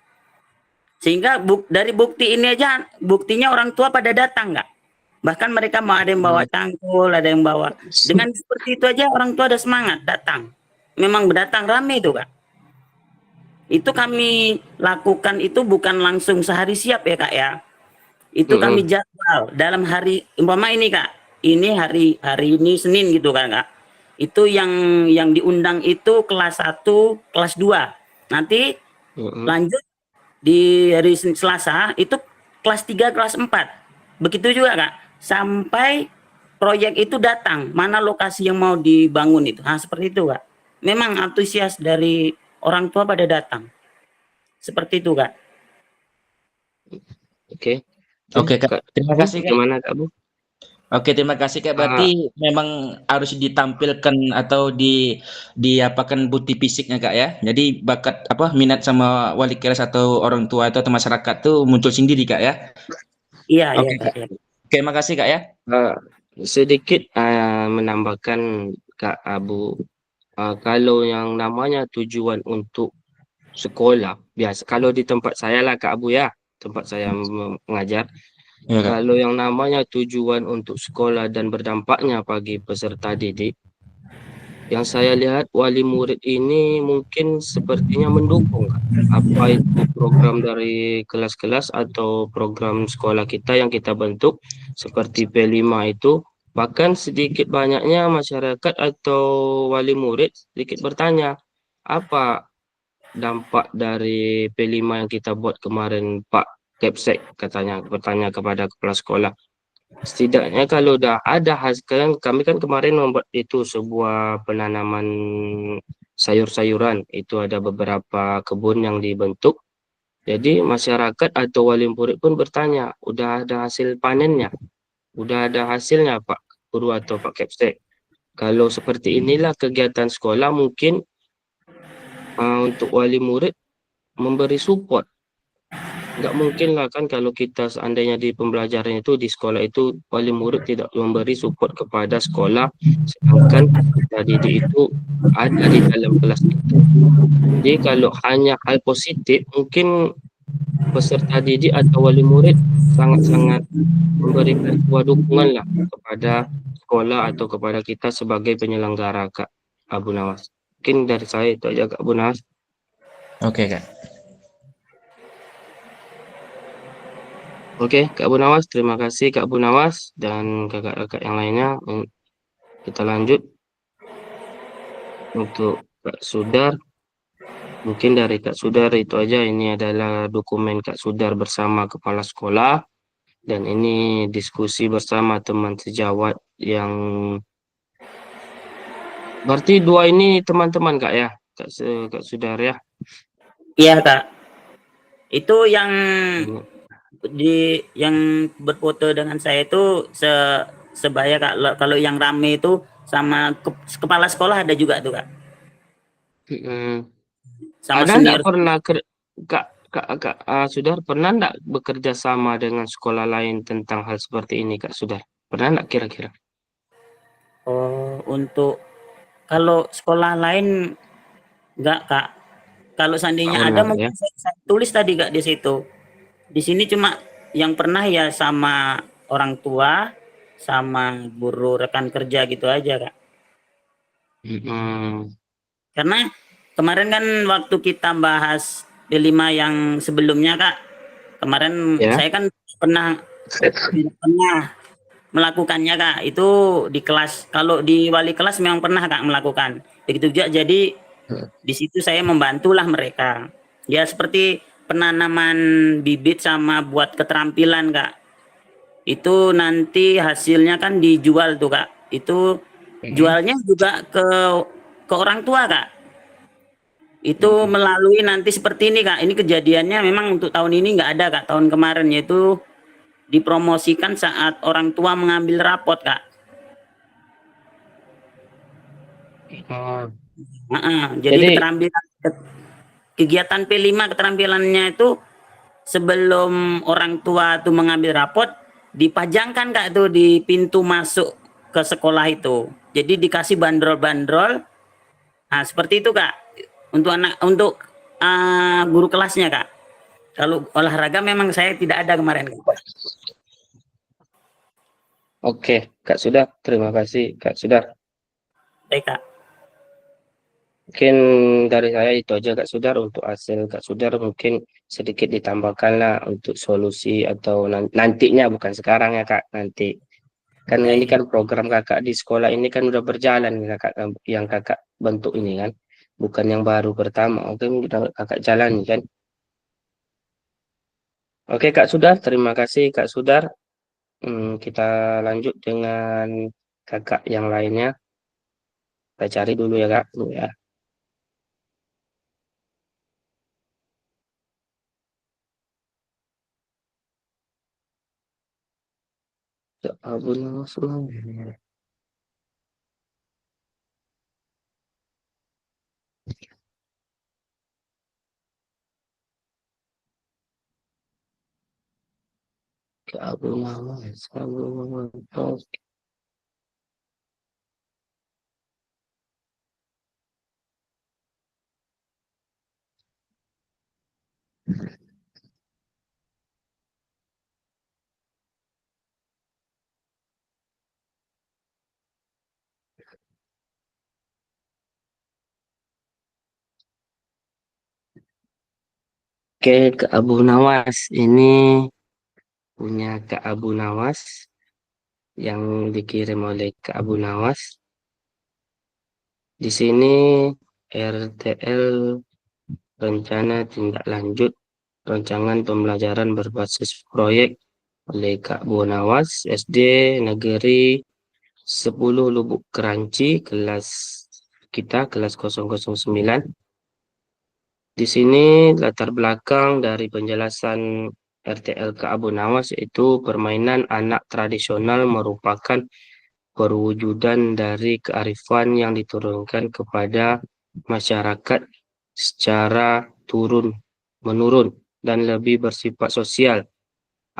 Sehingga dari bukti ini aja, buktinya orang tua pada datang Kak. Bahkan mereka mau ada yang bawa cangkul, ada yang bawa. Dengan seperti itu aja orang tua ada semangat datang. Memang datang rame itu Kak. Itu kami lakukan itu bukan langsung sehari siap ya Kak ya. Itu kami jadwal dalam hari umpama ini Kak. Ini hari ini Senin gitu kan Kak. Itu yang diundang itu kelas 1, kelas 2. Nanti lanjut di hari Selasa itu kelas 3, kelas 4. Begitu juga Kak. Sampai proyek itu datang, mana lokasi yang mau dibangun itu. Seperti itu Kak. Memang antusias dari orang tua pada datang. Seperti itu Kak. Oke. Oke Kak, terima kasih Kak. Gimana Kak Bu? Oke, terima kasih Kak. Berarti memang harus ditampilkan atau diapakan bukti fisiknya Kak ya. Jadi bakat minat sama wali kelas atau orang tua atau masyarakat tuh muncul sendiri Kak ya. Iya, iya Oke Kak. Kak. Ya. Oke, makasih Kak ya. Sedikit menambahkan Kak Abu, kalau yang namanya tujuan untuk sekolah biasa, kalau di tempat saya lah Kak Abu ya, tempat saya mengajar, Iya Kak. kalau yang namanya tujuan untuk sekolah dan berdampaknya bagi peserta didik, yang saya lihat wali murid ini mungkin sepertinya mendukung Kak, apa itu program dari kelas-kelas atau program sekolah kita yang kita bentuk seperti P5 itu. Bahkan sedikit banyaknya masyarakat atau wali murid sedikit bertanya, apa dampak dari P5 yang kita buat kemarin Pak Kepsek, katanya bertanya kepada kepala sekolah. Setidaknya kalau udah ada hasil, kami kan kemarin membuat itu sebuah penanaman sayur-sayuran, itu ada beberapa kebun yang dibentuk. Jadi masyarakat atau wali murid pun bertanya, udah ada hasil panennya, udah ada hasilnya Pak Guru atau Pak Kepsek. Kalau seperti inilah kegiatan sekolah, mungkin untuk wali murid memberi support. Nggak mungkin lah kan kalau kita seandainya di pembelajaran itu di sekolah itu wali murid tidak memberi support kepada sekolah, sedangkan peserta didik itu ada di dalam kelas itu. Jadi kalau hanya hal positif, mungkin peserta didik atau wali murid sangat-sangat memberikan sebuah dukungan lah kepada sekolah atau kepada kita sebagai penyelenggara Kak Abu Nawas. Mungkin dari saya itu aja Kak Abu Nawas. Oke Kak. Oke, Kak Bu Nawas, terima kasih Kak Bu Nawas dan kakak-kakak yang lainnya. Kita lanjut untuk Kak Sudar. Mungkin dari Kak Sudar itu aja. Ini adalah dokumen Kak Sudar bersama kepala sekolah dan ini diskusi bersama teman sejawat yang berarti dua ini teman-teman Kak ya, Kak Sudar ya. Iya Kak. Itu Ini. yang berfoto dengan saya itu sebaya Kak. Kalau yang rame itu sama kepala sekolah ada juga tuh Kak. Hmm. Sama Ada enggak senior. pernah Kak Sudar pernah enggak bekerja sama dengan sekolah lain tentang hal seperti ini Kak Sudar? Pernah enggak kira-kira? Oh, untuk kalau sekolah lain enggak Kak. Kalau Enggak seandainya ada pernah ya. mungkin saya tulis tadi Kak di situ. Di sini cuma yang pernah ya sama orang tua, sama guru rekan kerja gitu aja Kak. Hmm. Karena kemarin kan waktu kita bahas D5 yang sebelumnya Kak, kemarin Ya. saya kan pernah melakukannya Kak, itu di kelas. Kalau di wali kelas memang pernah Kak melakukan. Begitu juga jadi di situ saya membantulah mereka. Ya seperti penanaman bibit sama buat keterampilan Kak. Itu nanti hasilnya kan dijual tuh Kak. Itu jualnya juga ke orang tua Kak. Itu melalui nanti seperti ini Kak. Ini kejadiannya memang untuk tahun ini nggak ada Kak. Tahun kemarin yaitu dipromosikan saat orang tua mengambil rapot Kak. Oh. Jadi Jadi keterampilan kegiatan P5 keterampilannya itu sebelum orang tua tuh mengambil rapot dipajangkan Kak tuh di pintu masuk ke sekolah itu. Jadi dikasih bandrol-bandrol. Nah, seperti itu Kak. Untuk guru kelasnya Kak. Kalau olahraga memang saya tidak ada kemarin. oke Kak Sudar, terima kasih Kak Sudar. Baik Kak. Mungkin dari saya itu aja Kak Sudar untuk hasil Kak Sudar mungkin sedikit ditambahkan lah untuk solusi atau nantinya bukan sekarang ya Kak nanti. Kan ini kan program kakak di sekolah ini kan udah berjalan kakak yang kakak bentuk ini kan. Bukan yang baru pertama. Oke, udah kakak jalan kan. Oke Kak Sudar, terima kasih Kak Sudar. Kita lanjut dengan kakak yang lainnya. Kita cari dulu ya Kak. Dulu ya. Kak Abu Nawas mana? Kak Abu Nawas, Abu Nawas. Oke, Kak Abu Nawas ini punya Kak Abu Nawas yang dikirim oleh Kak Abu Nawas. Di sini RTL rencana tindak lanjut rancangan pembelajaran berbasis proyek oleh Kak Bu Nawas SD Negeri 10 Lubuk Keranci kelas kita kelas 009. Di sini latar belakang dari penjelasan RTL Kak Abu Nawas yaitu permainan anak tradisional merupakan perwujudan dari kearifan yang diturunkan kepada masyarakat secara turun-menurun dan lebih bersifat sosial.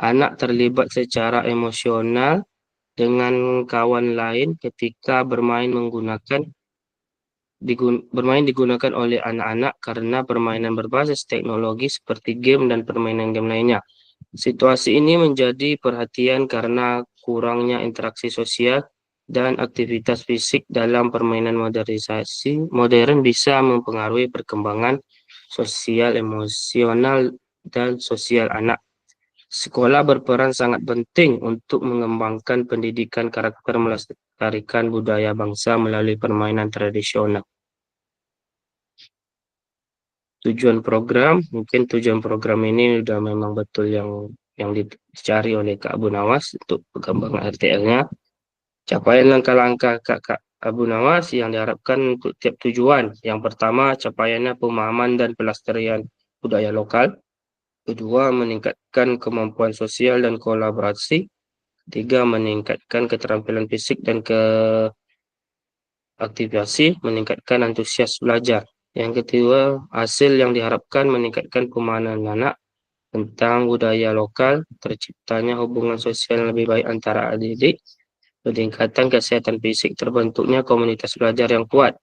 Anak terlibat secara emosional dengan kawan lain ketika bermain digunakan oleh anak-anak karena permainan berbasis teknologi seperti game dan permainan game lainnya. Situasi ini menjadi perhatian karena kurangnya interaksi sosial dan aktivitas fisik dalam permainan modern bisa mempengaruhi perkembangan sosial, emosional, dan sosial anak. Sekolah berperan sangat penting untuk mengembangkan pendidikan karakter melestarikan budaya bangsa melalui permainan tradisional. Mungkin tujuan program ini udah memang betul yang dicari oleh Kak Abu Nawas untuk perkembangan RTL-nya. Capaian langkah-langkah Kak Abu Nawas yang diharapkan untuk tiap tujuan. Yang pertama, capaiannya pemahaman dan pelestarian budaya lokal. Kedua, meningkatkan kemampuan sosial dan kolaborasi. Ketiga, meningkatkan keterampilan fisik dan aktivasi, meningkatkan antusias belajar. Yang kedua, hasil yang diharapkan meningkatkan pemahaman anak tentang budaya lokal, terciptanya hubungan sosial yang lebih baik antara adik-adik, peningkatan kesehatan fisik, terbentuknya komunitas belajar yang kuat.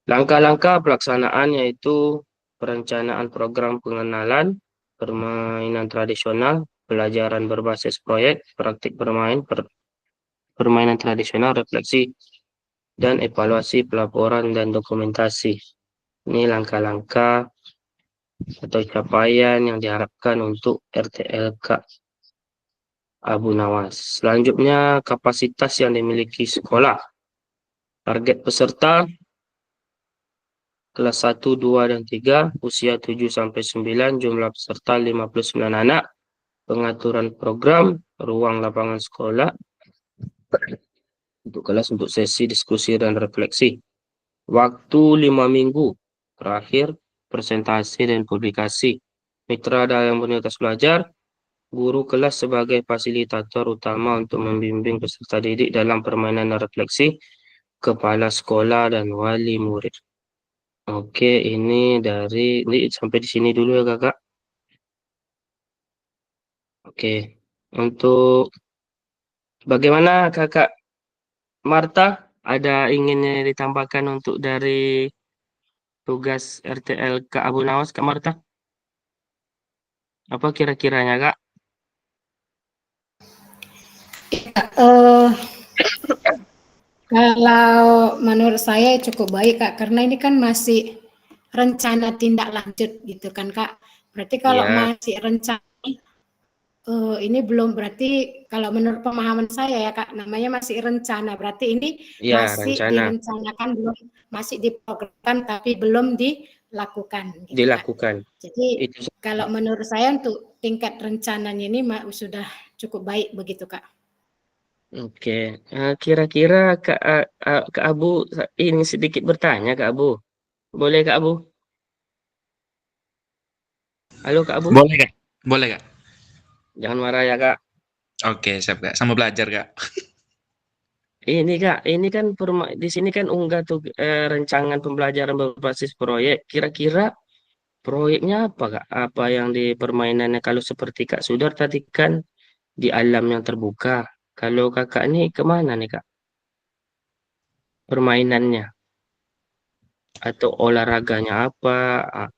Langkah-langkah pelaksanaan yaitu perencanaan program pengenalan, permainan tradisional, pelajaran berbasis proyek, praktik permainan tradisional, refleksi, dan evaluasi pelaporan dan dokumentasi. Ini langkah-langkah atau capaian yang diharapkan untuk RTLK Abu Nawas. Selanjutnya, kapasitas yang dimiliki sekolah. Target peserta kelas 1, 2, dan 3, usia 7-9, jumlah peserta 59 anak. Pengaturan program, ruang lapangan sekolah, untuk kelas untuk sesi diskusi dan refleksi. Waktu 5 minggu. Terakhir, presentasi dan publikasi. Mitra dalam komunitas belajar, guru kelas sebagai fasilitator utama untuk membimbing peserta didik dalam permainan dan refleksi, kepala sekolah dan wali murid. Oke, ini sampai di sini dulu ya kakak. Oke, untuk bagaimana kakak Marta, ada ingin ditambahkan untuk dari tugas RTL Kak Abu Nawas, Kak Marta? Apa kira-kiranya, Kak? Eh, Kalau menurut saya cukup baik Kak, karena ini kan masih rencana tindak lanjut gitu kan Kak. Berarti kalau Ya, masih rencana ini belum berarti kalau menurut pemahaman saya ya Kak, namanya masih rencana. Berarti ini ya masih rencana direncanakan, belum masih diprogramkan tapi belum dilakukan gitu Kak. dilakukan. Jadi Itu kalau menurut saya untuk tingkat rencananya ini sudah cukup baik begitu Kak. oke. Kira-kira Kak Abu ini sedikit bertanya, Kak Abu. Boleh, Kak Abu? Halo, Kak Abu. Boleh, Kak? Boleh, Kak? Jangan marah ya, Kak. Oke, siap Kak. Sama belajar Kak. Ini Kak, ini kan di sini kan unggah tuh rancangan pembelajaran berbasis proyek. Kira-kira proyeknya apa Kak? Apa yang di permainannya? Kalau seperti Kak Sudar tadi kan di alam yang terbuka. Kalau Kakak ini kemana nih Kak? Permainannya atau olahraganya apa? Ah,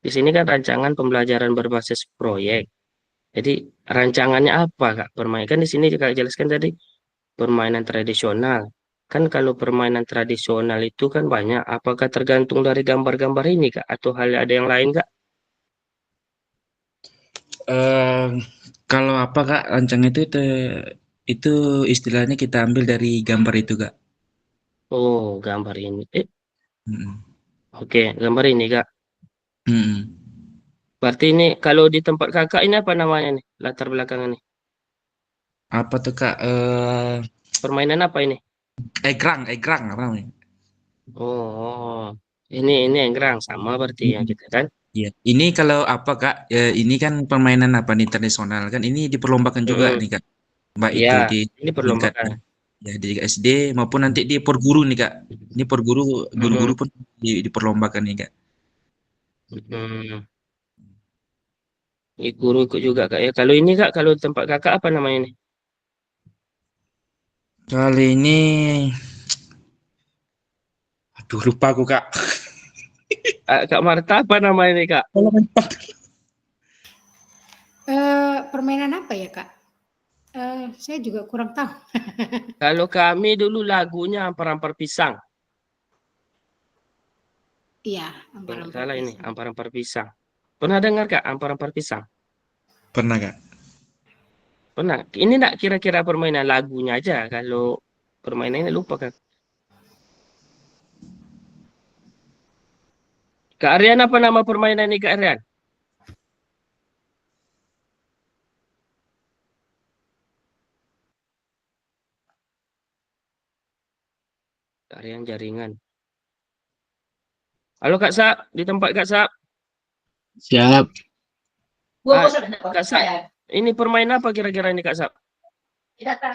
di sini kan rancangan pembelajaran berbasis proyek. Jadi rancangannya apa Kak? Permainan kan di sini Kak jelaskan tadi permainan tradisional. Kan kalau permainan tradisional itu kan banyak. Apakah tergantung dari gambar-gambar ini Kak? Atau hal ada yang lain Kak? Eh, kalau apa Kak, rancang itu istilahnya kita ambil dari gambar itu Kak. Oh, gambar ini. Mm-mm. Oke, gambar ini Kak. Mm-mm. Berarti ini kalau di tempat Kakak ini apa namanya nih? Latar belakang ini. Apa tuh Kak? Permainan apa ini? Egrang apa namanya? Oh, ini enggrang sama berarti yang Mm-mm. kita kan. Iya. Ini kalau apa Kak? Ini kan permainan apa nih tradisional kan? Ini diperlombakan juga Mm-mm. nih Kak. Baik Ya, itu di ini tingkat perlombaan. ya di SD maupun nanti di perguru nih Kak. Ini perguru guru-guru Mm-mm. pun diperlombakan nih Kak. Mm-mm. Ini guru ikut juga Kak ya. Kalau ini Kak, kalau tempat Kakak apa namanya nih? Kali ini, aduh lupa aku Kak. Kak Marta apa namanya nih Kak? Permainan apa ya Kak? Saya juga kurang tahu. Kalau kami dulu lagunya ampar-ampar pisang. Iya, Kalau nggak ampar-ampar salah ini, pisang. ampar-ampar pisang. Pernah dengar Kak, ampar-ampar pisang? Pernah Kak. Pernah. Ini enggak kira-kira permainan lagunya aja. Kalau permainannya lupa Kak. Kak Aryan apa nama permainan ini Kak Aryan? Kak Aryan jaringan. Halo Kak Sap, di tempat Kak Sap. Siap. Ah, Kak Sap, ini permainan apa kira-kira ini Kak Sap?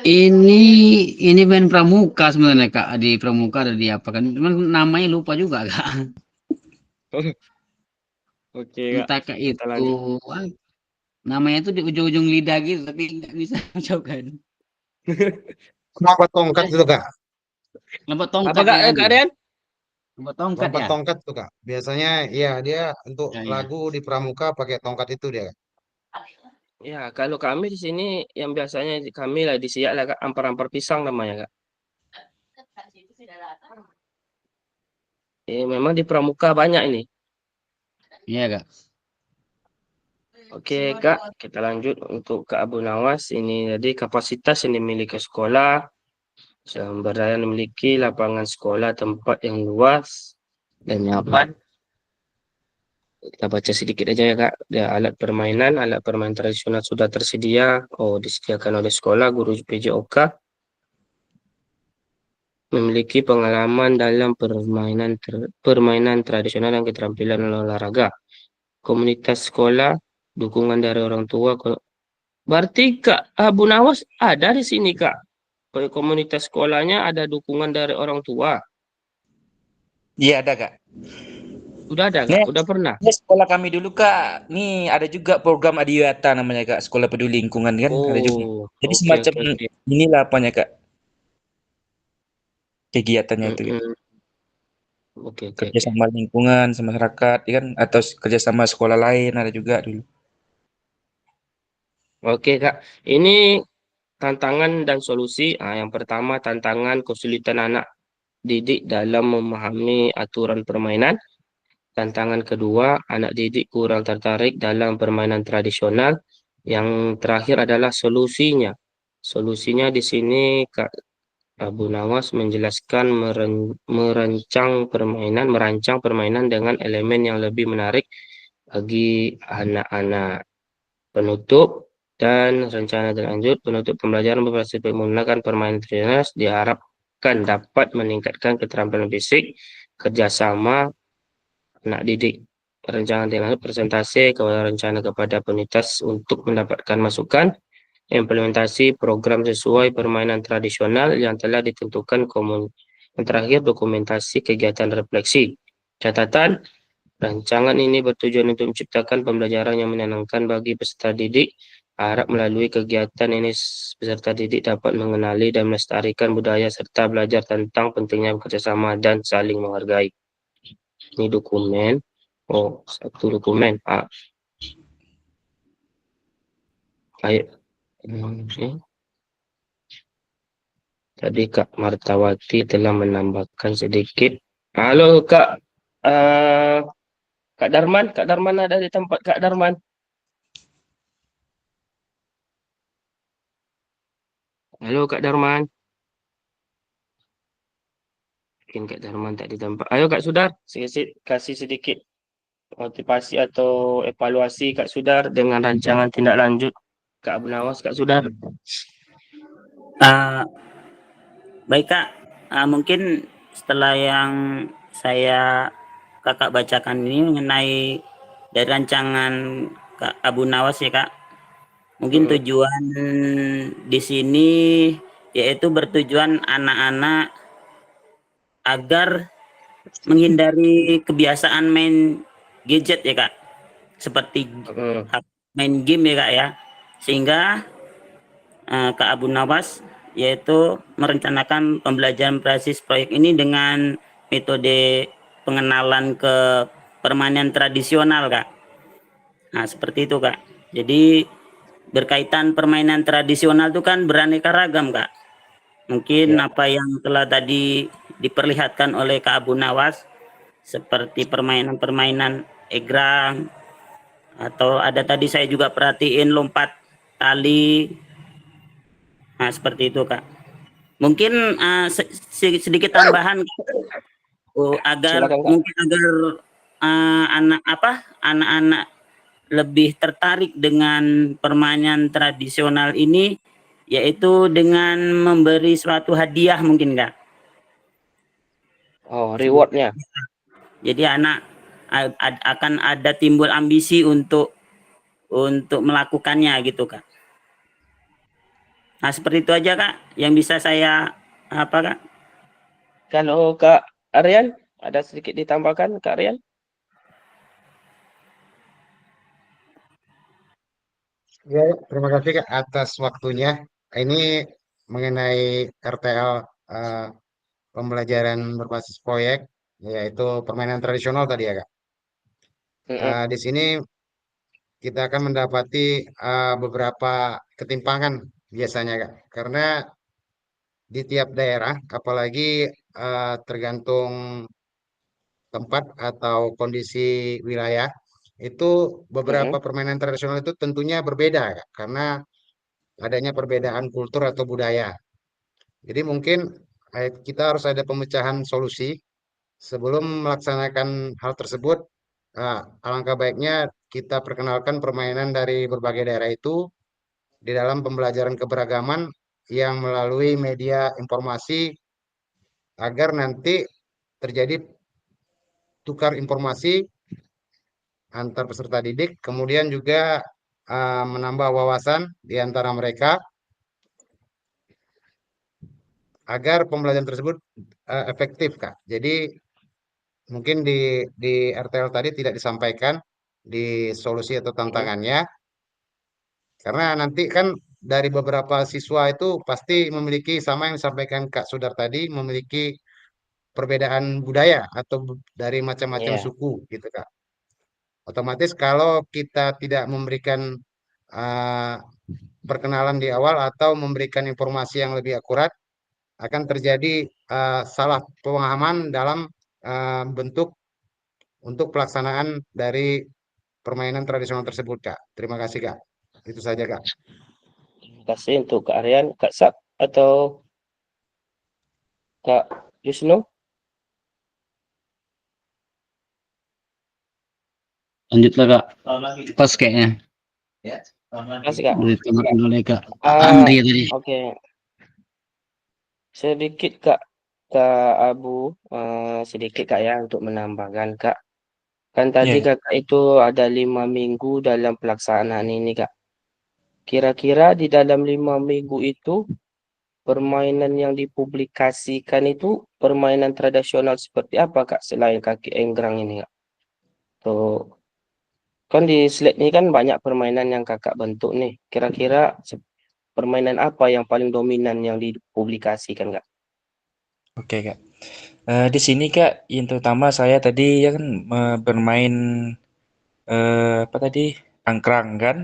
Ini main pramuka sebenarnya Kak. Di pramuka ada di apa kan? Cuman namanya lupa juga Kak. Oke Kak, Entah Kak kita itu lanjut. namanya itu di ujung-ujung lidah gitu tapi nggak bisa ucapkan. Lompat tongkat itu Kak. Lompat Apa tongkat Kak, ya Kak tadi. Aryan? Lompat tongkat Lompat ya. tongkat tuh Kak. Biasanya ya dia untuk Ya, ya. lagu di pramuka pakai tongkat itu dia Kak. Ya, kalau kami di sini yang biasanya kami lah di Siak lah Kak, ampar-ampar pisang namanya Kak. Memang di Pramuka banyak ini. Iya Kak. Oke Kak, kita lanjut untuk Kak Abu Nawas. Ini jadi kapasitas yang dimiliki sekolah, sumber daya yang memiliki lapangan sekolah, tempat yang luas dan nyaman. Kita baca sedikit aja ya Kak. Alat permainan tradisional sudah tersedia. Oh, disediakan oleh sekolah, guru PJOK. Memiliki pengalaman dalam permainan tradisional dan keterampilan olahraga. Komunitas sekolah, dukungan dari orang tua. Berarti Kak Abu Nawas ada di sini Kak. Komunitas sekolahnya ada dukungan dari orang tua. Iya ada Kak. Udah ada Kak? Nih, Udah pernah? ini sekolah kami dulu Kak. Nih ada juga program Adiwata namanya Kak. Sekolah Peduli Lingkungan kan ada juga. Oh, Jadi oke semacam oke oke. inilah apanya Kak. Kegiatannya itu Kak. Mm-mm. Oke oke oke. Kerjasama lingkungan sama masyarakat ya kan atau kerjasama sekolah lain ada juga dulu. Oke Kak. Ini tantangan dan solusi. Yang pertama tantangan kesulitan anak didik dalam memahami aturan permainan. Tantangan kedua, anak didik kurang tertarik dalam permainan tradisional. Yang terakhir adalah solusinya. Solusinya di sini Kak Abu Nawas menjelaskan merancang permainan dengan elemen yang lebih menarik bagi anak-anak. Penutup dan rencana lanjut penutup pembelajaran berbasis menggunakan permainan tradisional diharapkan dapat meningkatkan keterampilan fisik, kerjasama anak didik. Rencana lanjut presentasi kepada rencana kepada penyintas untuk mendapatkan masukan. implementasi program sesuai permainan tradisional yang telah ditentukan. Yang terakhir, dokumentasi kegiatan refleksi. Catatan, rancangan ini bertujuan untuk menciptakan pembelajaran yang menyenangkan bagi peserta didik. Harap melalui kegiatan ini peserta didik dapat mengenali dan melestarikan budaya serta belajar tentang pentingnya bekerjasama dan saling menghargai. Ini dokumen. Oh, satu dokumen. Ayo. Tadi Kak Martawati telah menambahkan sedikit. Halo Kak. Kak Darman ada di tempat Kak Darman. Halo Kak Darman. Mungkin Kak Darman tak di tempat. Ayo Kak Sudar, kasih sedikit motivasi atau evaluasi Kak Sudar dengan rancangan tindak lanjut Kak Abu Nawas, Kak Sudar. Baik Kak, mungkin setelah yang kakak bacakan ini mengenai dari rancangan Kak Abu Nawas ya Kak, mungkin tujuan di sini yaitu bertujuan anak-anak agar menghindari kebiasaan main gadget ya Kak, seperti main game ya Kak ya, sehingga Kak Abu Nawas yaitu merencanakan pembelajaran berbasis proyek ini dengan metode pengenalan ke permainan tradisional Kak. Nah seperti itu Kak. Jadi berkaitan permainan tradisional itu kan beraneka ragam Kak. Mungkin apa yang telah tadi diperlihatkan oleh Kak Abu Nawas seperti permainan-permainan egrang, atau ada tadi saya juga perhatiin lompat tali. Nah seperti itu Kak. Mungkin sedikit tambahan agar Silakan, Kak. mungkin agar anak-anak lebih tertarik dengan permainan tradisional ini, yaitu dengan memberi suatu hadiah mungkin Kak. Oh, rewardnya. Jadi anak akan ada timbul ambisi untuk melakukannya gitu Kak. Nah seperti itu aja Kak yang bisa saya Kak. Kalau Kak Aryan, ada sedikit ditambahkan Kak Aryan? Ya, terima kasih Kak atas waktunya. Ini mengenai RTL pembelajaran berbasis proyek, yaitu permainan tradisional tadi ya Kak. Di sini kita akan mendapati beberapa ketimpangan biasanya Kak, karena di tiap daerah, apalagi tergantung tempat atau kondisi wilayah, itu beberapa permainan tradisional itu tentunya berbeda Kak, karena adanya perbedaan kultur atau budaya. Jadi mungkin kita harus ada pemecahan solusi sebelum melaksanakan hal tersebut. Alangkah baiknya kita perkenalkan permainan dari berbagai daerah itu di dalam pembelajaran keberagaman yang melalui media informasi agar nanti terjadi tukar informasi antar peserta didik, kemudian juga menambah wawasan di antara mereka agar pembelajaran tersebut efektif, Kak. Jadi mungkin di RTL tadi tidak disampaikan di solusi atau tantangannya, karena nanti kan dari beberapa siswa itu pasti memiliki sama yang disampaikan Kak Sudar tadi, memiliki perbedaan budaya atau dari macam-macam suku gitu Kak. Otomatis kalau kita tidak memberikan perkenalan di awal atau memberikan informasi yang lebih akurat, akan terjadi salah pemahaman dalam bentuk untuk pelaksanaan dari permainan tradisional tersebut, Kak. Terima kasih, Kak. Itu saja, Kak. Terima kasih untuk Kak Aryan, Kak Sap, atau Kak Yusno. Lanjutlah Kak. Pas kayaknya. Terima kasih Kak. Ditambahkan oleh Kak Andri tadi. Oke. Sedikit Kak Abu, sedikit Kak ya untuk menambahkan Kak. Kan tadi Kakak itu ada 5 minggu dalam pelaksanaan ini Kak. kira-kira di dalam 5 minggu itu permainan yang dipublikasikan itu permainan tradisional seperti apa Kak selain kaki enggrang ini Kak? Tuh, kan di Slack ini kan banyak permainan yang Kakak bentuk nih. Kira-kira permainan apa yang paling dominan yang dipublikasikan Kak? Oke, Kak. Di sini, Kak, yang terutama saya tadi ya kan bermain apa tadi? Angkrang kan.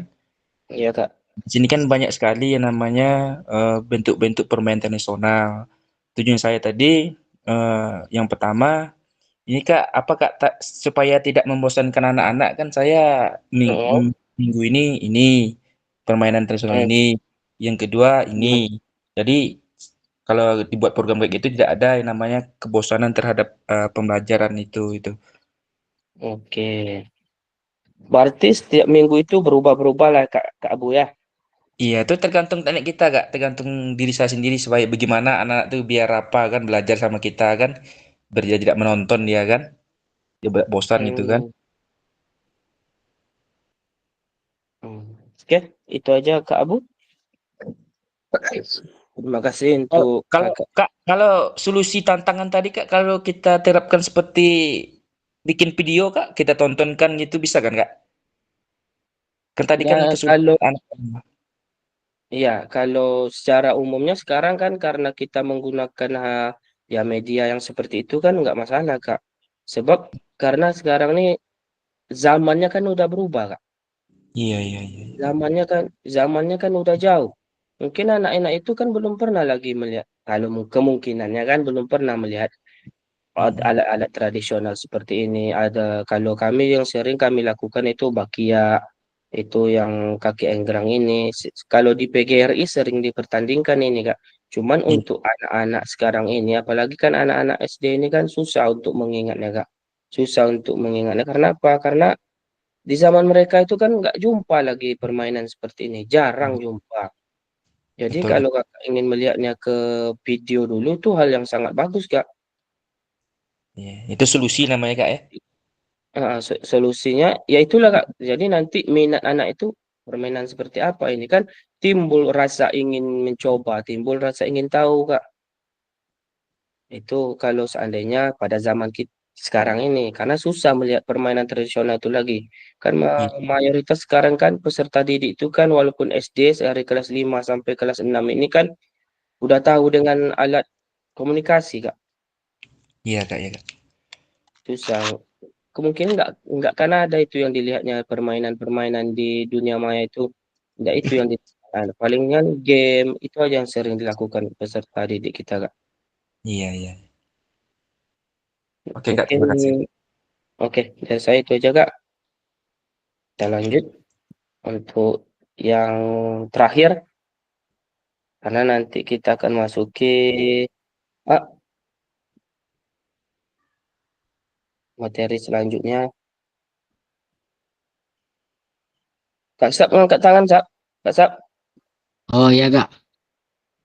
Iya Kak. Di sini kan banyak sekali yang namanya bentuk-bentuk permainan tradisional. Tujuan saya tadi yang pertama ini Kak, apa Kak supaya tidak membosankan anak-anak kan saya Oh, minggu ini permainan tradisional hmm, ini, yang kedua ini. hmm, Jadi kalau dibuat program kayak gitu tidak ada yang namanya kebosanan terhadap pembelajaran itu. oke. Berarti setiap minggu itu berubah-berubah lah Kak Abu ya. Iya, itu tergantung teknik kita Kak, tergantung diri saya sendiri supaya bagaimana anak tuh biar apa kan belajar sama kita kan, biar dia tidak menonton dia kan, dia bosan itu kan. Hmm, hmm. Oke, itu aja Kak Abu. Terima kasih Kalau untuk kalau Kakak. Kak, kalau solusi tantangan tadi Kak, kalau kita terapkan seperti bikin video Kak, kita tontonkan gitu bisa kan Kak? Kan tadi kan Ya, itu sudah kalau anak. iya, kalau secara umumnya sekarang kan karena kita menggunakan ya media yang seperti itu kan nggak masalah Kak. Sebab karena sekarang nih zamannya kan udah berubah Kak. Iya. Zamannya kan udah jauh. Mungkin anak-anak itu kan belum pernah lagi melihat, kalau kemungkinannya kan belum pernah melihat Mm-mm. alat-alat tradisional seperti ini. Ada kalau kami yang sering kami lakukan itu bakia, itu yang kaki enggrang ini. Kalau di PGRI sering dipertandingkan ini Kak. Cuman Iya, untuk anak-anak sekarang ini, apalagi kan anak-anak SD ini kan susah untuk mengingatnya Kak. Susah untuk mengingatnya. Karena apa? Karena di zaman mereka itu kan nggak jumpa lagi permainan seperti ini. Jarang jumpa. Jadi betul kalau betul. Kakak ingin melihatnya ke video dulu itu hal yang sangat bagus Kak. Iya, itu solusi namanya Kak ya. Solusinya ya itulah Kak. Jadi nanti minat anak itu permainan seperti apa ini kan timbul rasa ingin mencoba, timbul rasa ingin tahu Kak. Itu kalau seandainya pada zaman kita sekarang ini karena susah melihat permainan tradisional itu lagi. Kan Iya, mayoritas sekarang kan peserta didik itu kan walaupun SD dari kelas 5 sampai kelas 6 ini kan udah tahu dengan alat komunikasi Kak. iya Kak. Susah. Kemungkinan nggak karena ada itu yang dilihatnya permainan-permainan di dunia maya itu nggak itu yang palingan game itu aja yang sering dilakukan peserta didik kita Kak. Iya. Oke Kak, Mungkin terima kasih. oke dari saya itu aja Kak. Kita lanjut untuk yang terakhir karena nanti kita akan masuki ah, materi selanjutnya. Kak Sap ngangkat tangan Sap. Kak Sap. Oh iya Kak,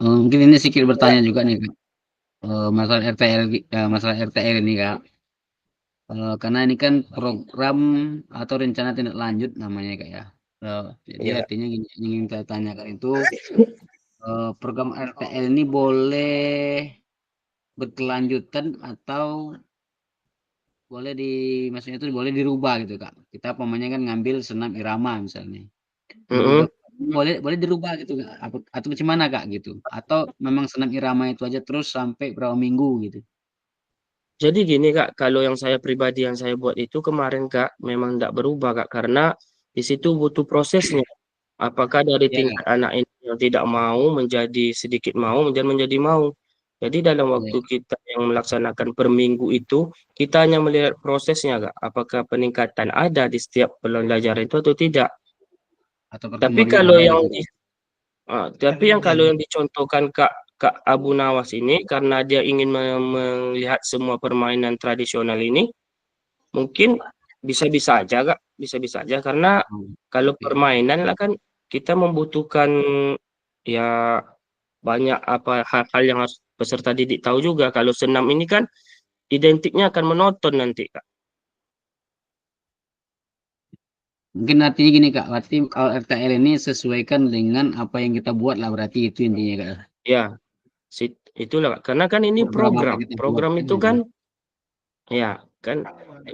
mungkin ini sedikit Ya. bertanya juga nih Kak, masalah RTL, masalah RTL ini Kak. Karena ini kan program atau rencana tindak lanjut namanya Kak ya. Jadi Iya Kak. artinya gini, yang ingin saya tanyakan itu, program RTL ini boleh berkelanjutan atau boleh maksudnya itu boleh dirubah gitu Kak. Kita pemainnya kan ngambil senam irama misalnya. Mm-mm. Boleh boleh dirubah gitu Kak, atau gimana Kak gitu? Atau memang senam irama itu aja terus sampai berapa minggu gitu? Jadi gini Kak, kalau yang saya pribadi yang saya buat itu kemarin Kak, memang tidak berubah Kak, karena di situ butuh prosesnya. Apakah dari Iya tingkat Kak, anak ini yang tidak mau menjadi sedikit mau menjadi mau. Jadi dalam iya, waktu kita yang melaksanakan per minggu itu, kita hanya melihat prosesnya Kak, apakah peningkatan ada di setiap pembelajaran itu atau tidak. atau Tapi perkembangannya kalau ada yang gitu. tapi yang kalau yang dicontohkan Kak Abu Nawas ini karena dia ingin melihat semua permainan tradisional ini, mungkin bisa-bisa aja Kak, bisa-bisa aja karena Oh, kalau oke. permainan lah kan kita membutuhkan ya banyak apa hal-hal yang harus peserta didik tahu juga. Kalau senam ini kan identiknya akan menonton nanti Kak. Mungkin artinya gini Kak, berarti kalau RTL ini sesuaikan dengan apa yang kita buat lah, berarti itu intinya Kak. Ya, itulah Kak. Karena kan ini Program apa program. kita Program buat itu kan, ya kan,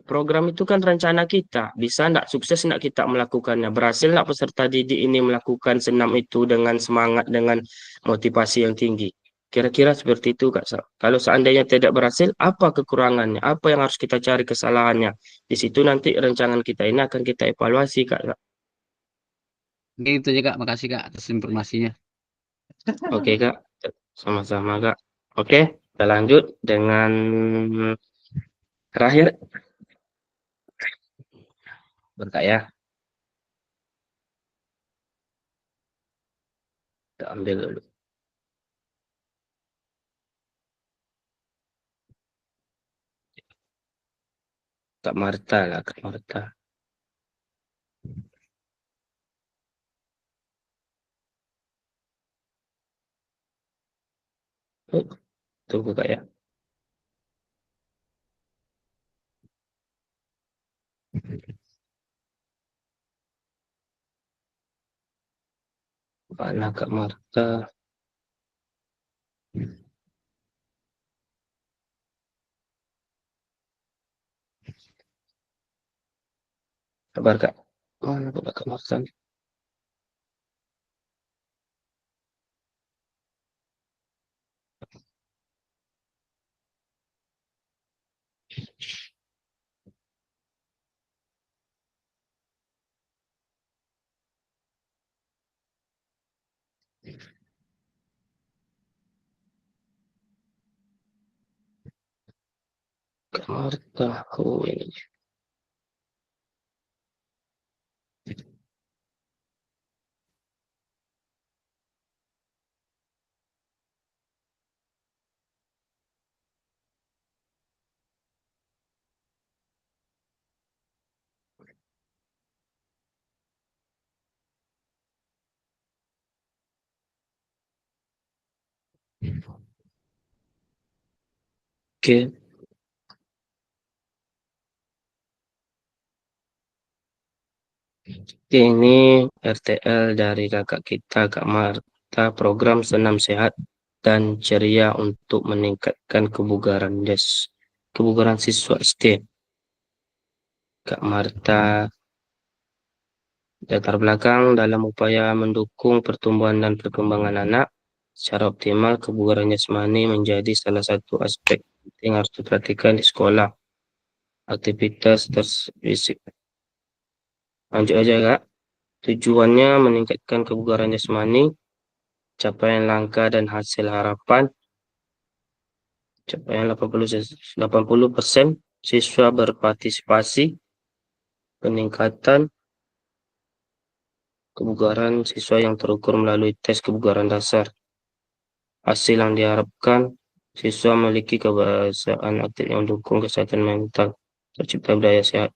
program itu kan rencana kita. Bisa enggak sukses enggak kita melakukannya? Berhasil enggak peserta didik ini melakukan senam itu dengan semangat, dengan motivasi yang tinggi? Kira-kira seperti itu Kak. Kalau seandainya tidak berhasil, apa kekurangannya? Apa yang harus kita cari kesalahannya? Di situ nanti rancangan kita ini akan kita evaluasi Kak. Oke, itu aja Kak, makasih Kak atas informasinya. Oke Kak, sama-sama Kak. Oke, kita lanjut dengan terakhir. Bentar ya. Kita ambil dulu. Kak Marta lah, Kak Marta. Oh, tunggu Kak ya. Mana Kak Marta? Kabar Kak. Mana Kak Marta? Kak Marta. Oh ini. Oke. Ini RTL dari kakak kita Kak Marta, program senam sehat dan ceria untuk meningkatkan kebugaran siswa SD. Kak Marta, latar belakang dalam upaya mendukung pertumbuhan dan perkembangan anak secara optimal, kebugaran jasmani menjadi salah satu aspek penting harus diperhatikan di sekolah. Aktivitas fisik. Lanjut aja Kak. Tujuannya meningkatkan kebugaran jasmani, capaian langkah dan hasil harapan. Capaian 80% siswa berpartisipasi, peningkatan kebugaran siswa yang terukur melalui tes kebugaran dasar. Hasil yang diharapkan, siswa memiliki kebiasaan aktif yang mendukung kesehatan mental, tercipta budaya sehat.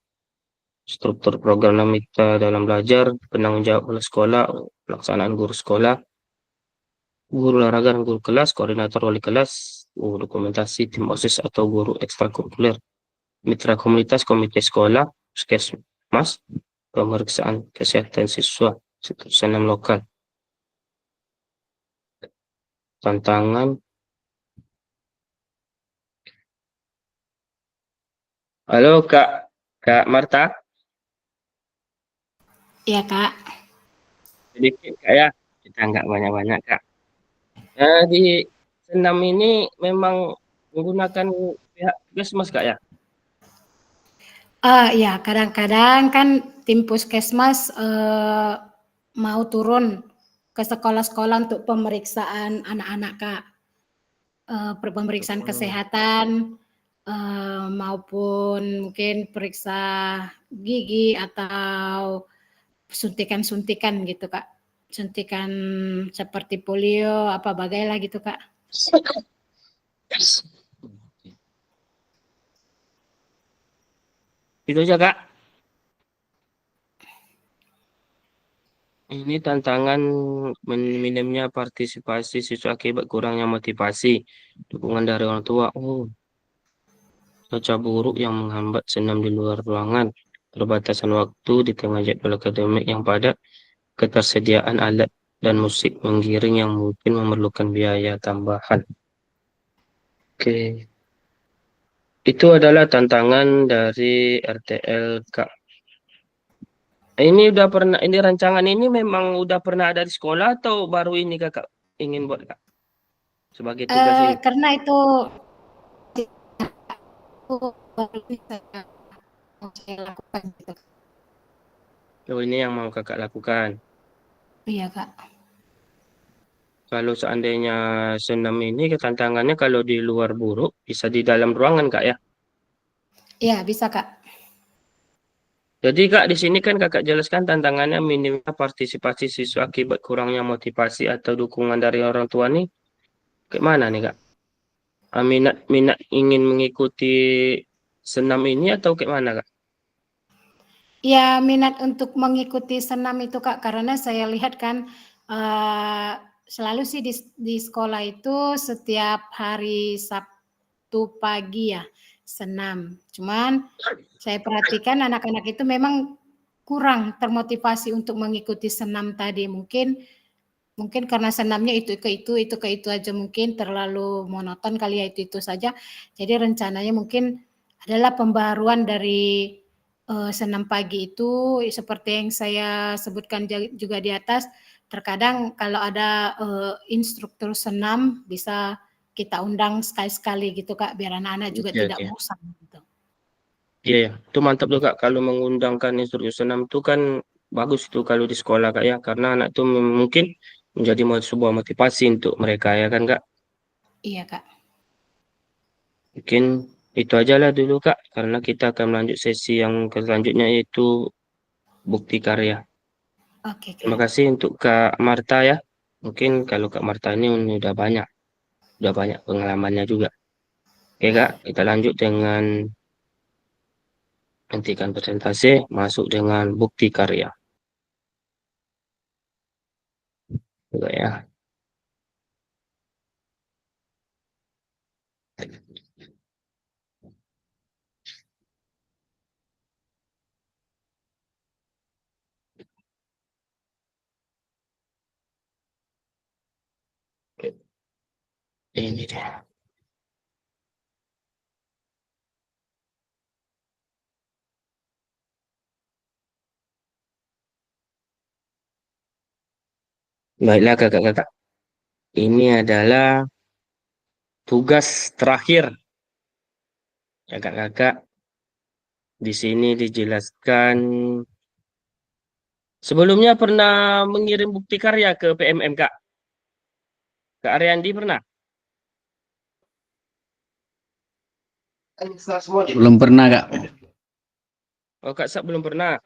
Struktur program Namita dalam belajar, penanggung jawab oleh sekolah, pelaksanaan guru sekolah, guru olahraga dan guru kelas, koordinator wali kelas, guru dokumentasi, tim OSIS atau guru ekstrakurikuler, mitra komunitas, komite sekolah, puskesmas, pemeriksaan kesehatan siswa, situs senam lokal. Tantangan. Halo Kak Marta. Iya Kak. Sedikit Kak ya, kita nggak banyak-banyak Kak. Di senam ini memang menggunakan pihak puskesmas Kak ya? Ya kadang-kadang kan tim puskesmas mau turun ke sekolah-sekolah untuk pemeriksaan anak-anak Kak. Pemeriksaan kesehatan maupun mungkin periksa gigi atau suntikan-suntikan gitu Kak. Suntikan seperti polio apa bagailah gitu Kak. Itu aja Kak. Ini tantangan minimnya partisipasi siswa akibat kurangnya motivasi, dukungan dari orang tua. Oh, cuaca buruk yang menghambat senam di luar ruangan. Perbatasan waktu di tengah jadwal akademik yang padat, ketersediaan alat dan musik menggiring yang mungkin memerlukan biaya tambahan. Oke. Itu adalah tantangan dari RTL, Kak. Ini udah pernah, ini rancangan ini memang udah pernah ada di sekolah atau baru ini Kakak ingin buat, Kak? Sebagai tugas ini. Karena itu baru bisa saya lakukan gitu. Oh, ini yang mau Kakak lakukan. Iya, Kak. Kalau seandainya senam ini tantangannya kalau di luar buruk bisa di dalam ruangan, Kak ya. Iya, bisa, Kak. Jadi Kak, di sini kan Kakak jelaskan tantangannya minimnya partisipasi siswa akibat kurangnya motivasi atau dukungan dari orang tua nih. Gimana nih Kak? Minat minat ingin mengikuti senam ini atau gimana Kak? Ya, minat untuk mengikuti senam itu, Kak, karena saya lihat kan selalu sih di sekolah itu setiap hari Sabtu pagi ya senam. Cuman saya perhatikan anak-anak itu memang kurang termotivasi untuk mengikuti senam tadi. Mungkin karena senamnya itu ke itu aja, mungkin terlalu monoton kali ya, itu saja. Jadi rencananya mungkin adalah pembaruan dari senam pagi itu seperti yang saya sebutkan juga di atas. Terkadang kalau ada instruktur senam bisa kita undang sekali-sekali gitu, Kak, biar anak-anak juga Iya, tidak iya. bosan gitu. Iya, ya. Itu mantap tuh Kak. Kalau mengundangkan instruktur senam itu kan bagus tuh kalau di sekolah Kak ya. Karena anak itu mungkin menjadi sebuah motivasi untuk mereka ya kan Kak. Iya, Kak. Mungkin itu aja lah dulu Kak. Karena kita akan melanjut sesi yang selanjutnya yaitu bukti karya. Oke, Terima Kak. kasih untuk Kak Marta ya. Mungkin kalau Kak Marta ini udah banyak pengalamannya juga. Oke Kak, kita lanjut dengan hentikan presentasi, masuk dengan bukti karya. Juga ya. Oke, ini dia. Baiklah kakak-kakak, ini adalah tugas terakhir kakak-kakak. Di sini dijelaskan sebelumnya pernah mengirim bukti karya ke PMM Kak. Kak Ariandi pernah? Belum pernah, Kak. Oh Kak Sak belum pernah.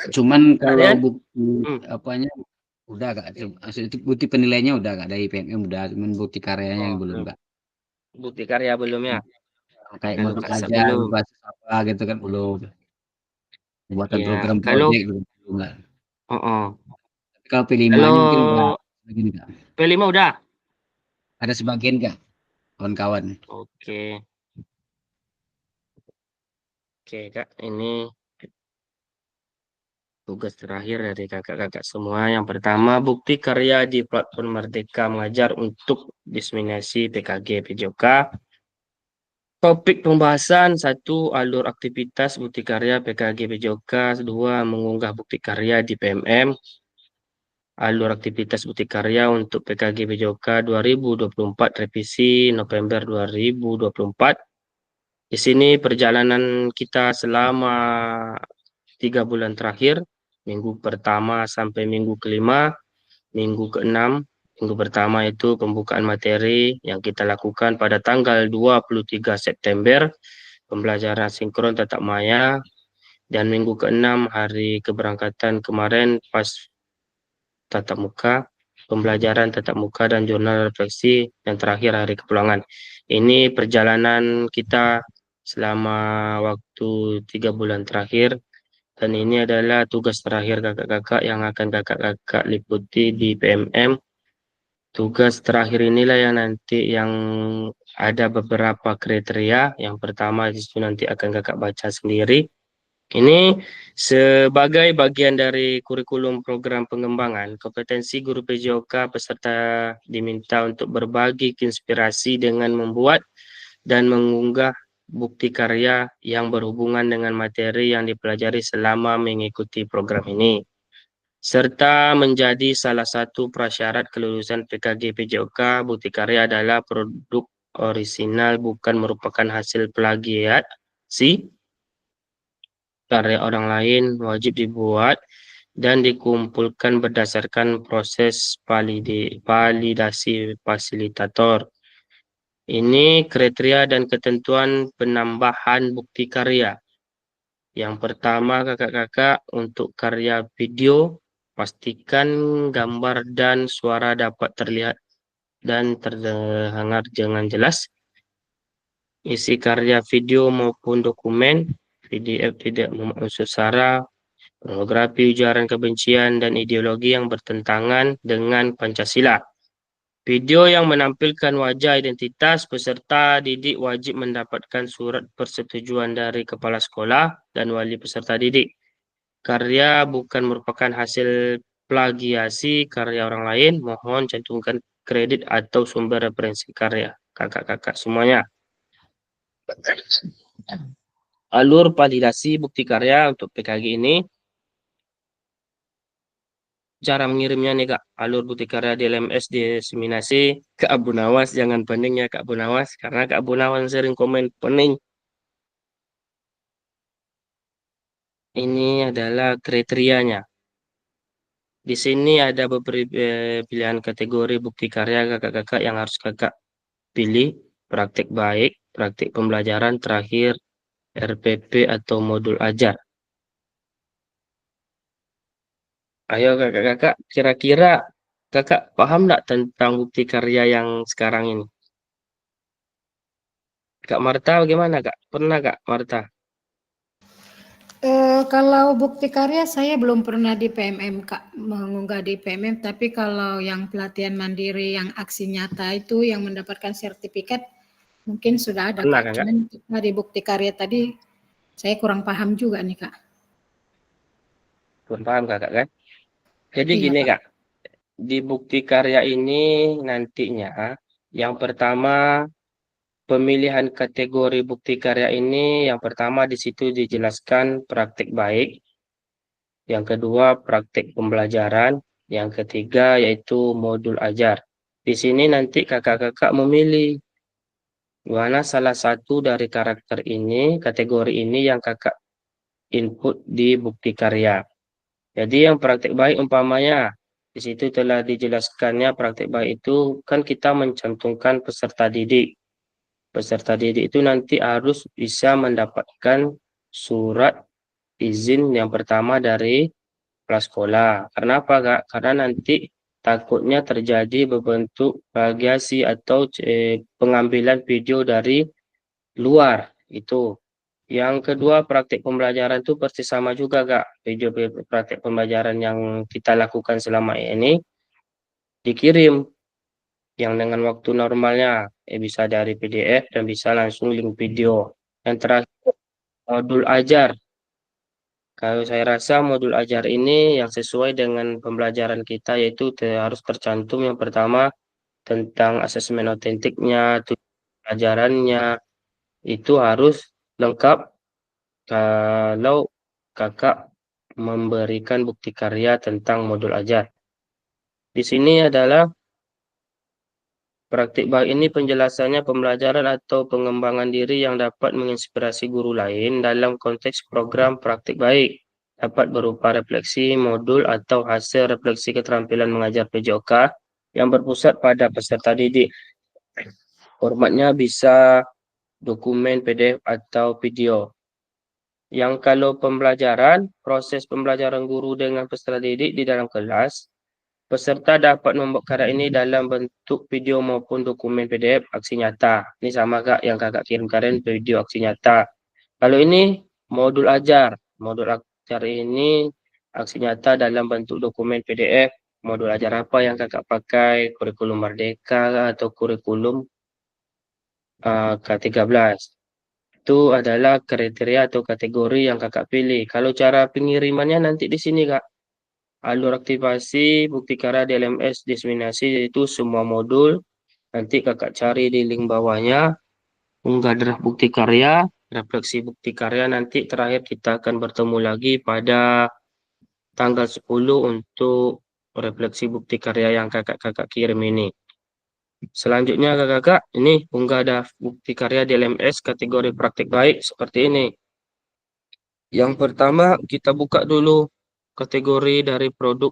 Cuman Kak kalau Rian? bukti Hmm. apanya udah, Kak. Maksudnya itu bukti penilaiannya udah, Kak, dari PMM udah, cuman bukti karyanya Oh yang belum, belum. Kak. Bukti karya belum ya? Kayak Kalau modul Kak Sak ajar, belum. basis apa gitu kan belum. Pembuatan Ya, program kalau project belum, Kak. oh. Tapi kalau P5-nya mungkin udah Kalau sebagian, Kak. P5 udah. Ada sebagian, Kak, kawan-kawan. Oke. Oke Kak, ini tugas terakhir dari kakak-kakak semua. Yang pertama, bukti karya di platform Merdeka Mengajar untuk diseminasi PKG PJOK. Topik pembahasan, 1. Alur aktivitas bukti karya PKG PJOK. 2. Mengunggah bukti karya di PMM. Alur aktivitas bukti karya untuk PKG PJOK 2024 revisi November 2024. Di sini perjalanan kita selama 3 bulan terakhir, minggu pertama sampai minggu kelima, minggu keenam. Minggu pertama itu pembukaan materi yang kita lakukan pada tanggal 23 September, pembelajaran sinkron tatap maya, dan minggu keenam hari keberangkatan kemarin pas tatap muka, pembelajaran tatap muka dan jurnal refleksi, dan terakhir hari kepulangan. Ini perjalanan kita selama waktu 3 bulan terakhir. Dan ini adalah tugas terakhir kakak-kakak yang akan kakak-kakak liputi di PMM. Tugas terakhir inilah yang nanti yang ada beberapa kriteria. Yang pertama itu nanti akan kakak baca sendiri. Ini sebagai bagian dari kurikulum program pengembangan, kompetensi guru PJOK peserta diminta untuk berbagi inspirasi dengan membuat dan mengunggah bukti karya yang berhubungan dengan materi yang dipelajari selama mengikuti program ini, serta menjadi salah satu prasyarat kelulusan PKG PJOK. Bukti karya adalah produk orisinal, bukan merupakan hasil plagiat. Karya orang lain wajib dibuat dan dikumpulkan berdasarkan proses validasi fasilitator. Ini kriteria dan ketentuan penambahan bukti karya. Yang pertama, kakak-kakak, untuk karya video, pastikan gambar dan suara dapat terlihat dan terdengar dengan jelas. Isi karya video maupun dokumen PDF tidak memuat unsur sara, pornografi, ujaran kebencian, dan ideologi yang bertentangan dengan Pancasila. Video yang menampilkan wajah identitas peserta didik wajib mendapatkan surat persetujuan dari kepala sekolah dan wali peserta didik. Karya bukan merupakan hasil plagiasi karya orang lain. Mohon cantumkan kredit atau sumber referensi karya kakak-kakak semuanya. Alur validasi bukti karya untuk PKG ini, cara mengirimnya nih Kak, alur bukti karya di LMS diseminasi ke Abu Nawas, jangan pening ya Kak Abu Nawas, karena Kak Abu Nawas sering komen pening. Ini adalah kriterianya. Di sini ada beberapa pilihan kategori bukti karya kakak-kakak yang harus kakak pilih: praktik baik, praktik pembelajaran, terakhir RPP atau modul ajar. Ayo kakak-kakak, kira-kira kakak paham nggak tentang bukti karya yang sekarang ini? Kak Marta bagaimana Kak? Pernah Kak Marta? Kalau bukti karya saya belum pernah di PMM Kak, mengunggah di PMM, tapi kalau yang pelatihan mandiri yang aksi nyata itu yang mendapatkan sertifikat mungkin sudah ada Pernah Kak. kan Kak? Cuman di bukti karya tadi saya kurang paham juga nih Kak. Belum paham kakak kan? Jadi Iya gini Kak. Kak, di bukti karya ini nantinya yang pertama pemilihan kategori bukti karya ini, yang pertama di situ dijelaskan praktik baik, yang kedua praktik pembelajaran, yang ketiga yaitu modul ajar. Di sini nanti kakak-kakak memilih mana salah satu dari kategori ini yang kakak input di bukti karya. Jadi yang praktik baik umpamanya di situ telah dijelaskannya praktik baik itu kan kita mencantumkan peserta didik. Peserta didik itu nanti harus bisa mendapatkan surat izin yang pertama dari kepala sekolah. Kenapa Kak? Karena nanti takutnya terjadi berbentuk plagiasi atau pengambilan video dari luar itu. Yang kedua, praktik pembelajaran itu persis sama juga Kak. Video praktik pembelajaran yang kita lakukan selama ini dikirim yang dengan waktu normalnya bisa dari PDF dan bisa langsung link video. Yang terakhir, modul ajar. Kalau saya rasa modul ajar ini yang sesuai dengan pembelajaran kita yaitu harus tercantum yang pertama tentang asesmen otentiknya, pelajarannya itu harus lengkap kalau kakak memberikan bukti karya tentang modul ajar. Di sini adalah praktik baik ini penjelasannya pembelajaran atau pengembangan diri yang dapat menginspirasi guru lain dalam konteks program praktik baik. Dapat berupa refleksi, modul, atau hasil refleksi keterampilan mengajar PJOK yang berpusat pada peserta didik. Formatnya bisa dokumen, PDF, atau video. Yang kalau pembelajaran, proses pembelajaran guru dengan peserta didik di dalam kelas, peserta dapat membuat karya ini dalam bentuk video maupun dokumen PDF aksi nyata. Ini sama Kak yang kakak kirim kemarin, video aksi nyata. Kalau ini modul ajar. Modul ajar ini aksi nyata dalam bentuk dokumen PDF. Modul ajar apa yang kakak pakai? Kurikulum Merdeka atau kurikulum K13. itu adalah kriteria atau kategori yang kakak pilih. Kalau cara pengirimannya nanti di sini kak. Alur aktivasi bukti karya di LMS diseminasi itu semua modul. Nanti kakak cari di link bawahnya. Unggah draft bukti karya, refleksi bukti karya. Nanti terakhir kita akan bertemu lagi pada tanggal 10 untuk refleksi bukti karya yang kakak-kakak kirim ini. Selanjutnya kakak-kakak, ini unggah draft bukti karya di LMS kategori praktik baik seperti ini. Yang pertama kita buka dulu kategori dari produk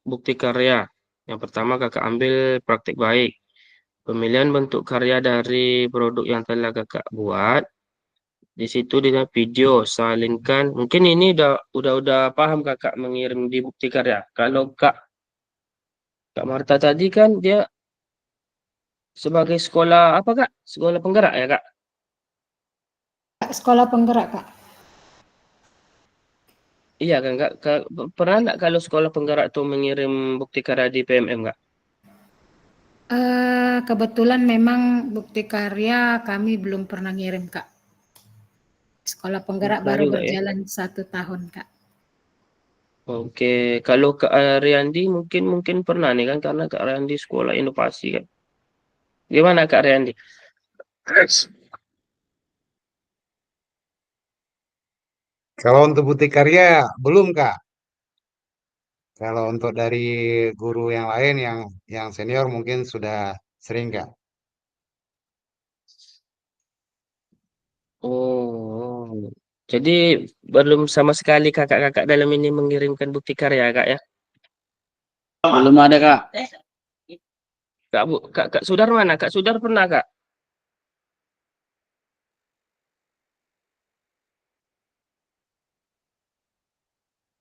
bukti karya. Yang pertama kakak ambil praktik baik. Pemilihan bentuk karya dari produk yang telah kakak buat. Di situ di video salinkan. Mungkin ini udah paham kakak mengirim di bukti karya. Kalau Kak Marta tadi kan dia sebagai sekolah apa kak? Sekolah penggerak ya kak? Sekolah penggerak kak. Iya kan kak? Pernah nggak kalau sekolah penggerak tuh mengirim bukti karya di PMM kak? Kebetulan memang bukti karya kami belum pernah ngirim kak. Sekolah penggerak baru Juga, ya? berjalan 1 tahun kak. Oke, kalau Kak Ariandi mungkin pernah nih kan karena Kak Ariandi sekolah inovasi kan. Gimana Kak Ariandi? Kalau untuk bukti karya belum Kak. Kalau untuk dari guru yang lain yang senior mungkin sudah sering Kak. Oh, jadi belum sama sekali kakak-kakak dalam ini mengirimkan bukti karya Kak ya? Belum ada kak. Kak Sudar mana? Kak Sudar pernah Kak?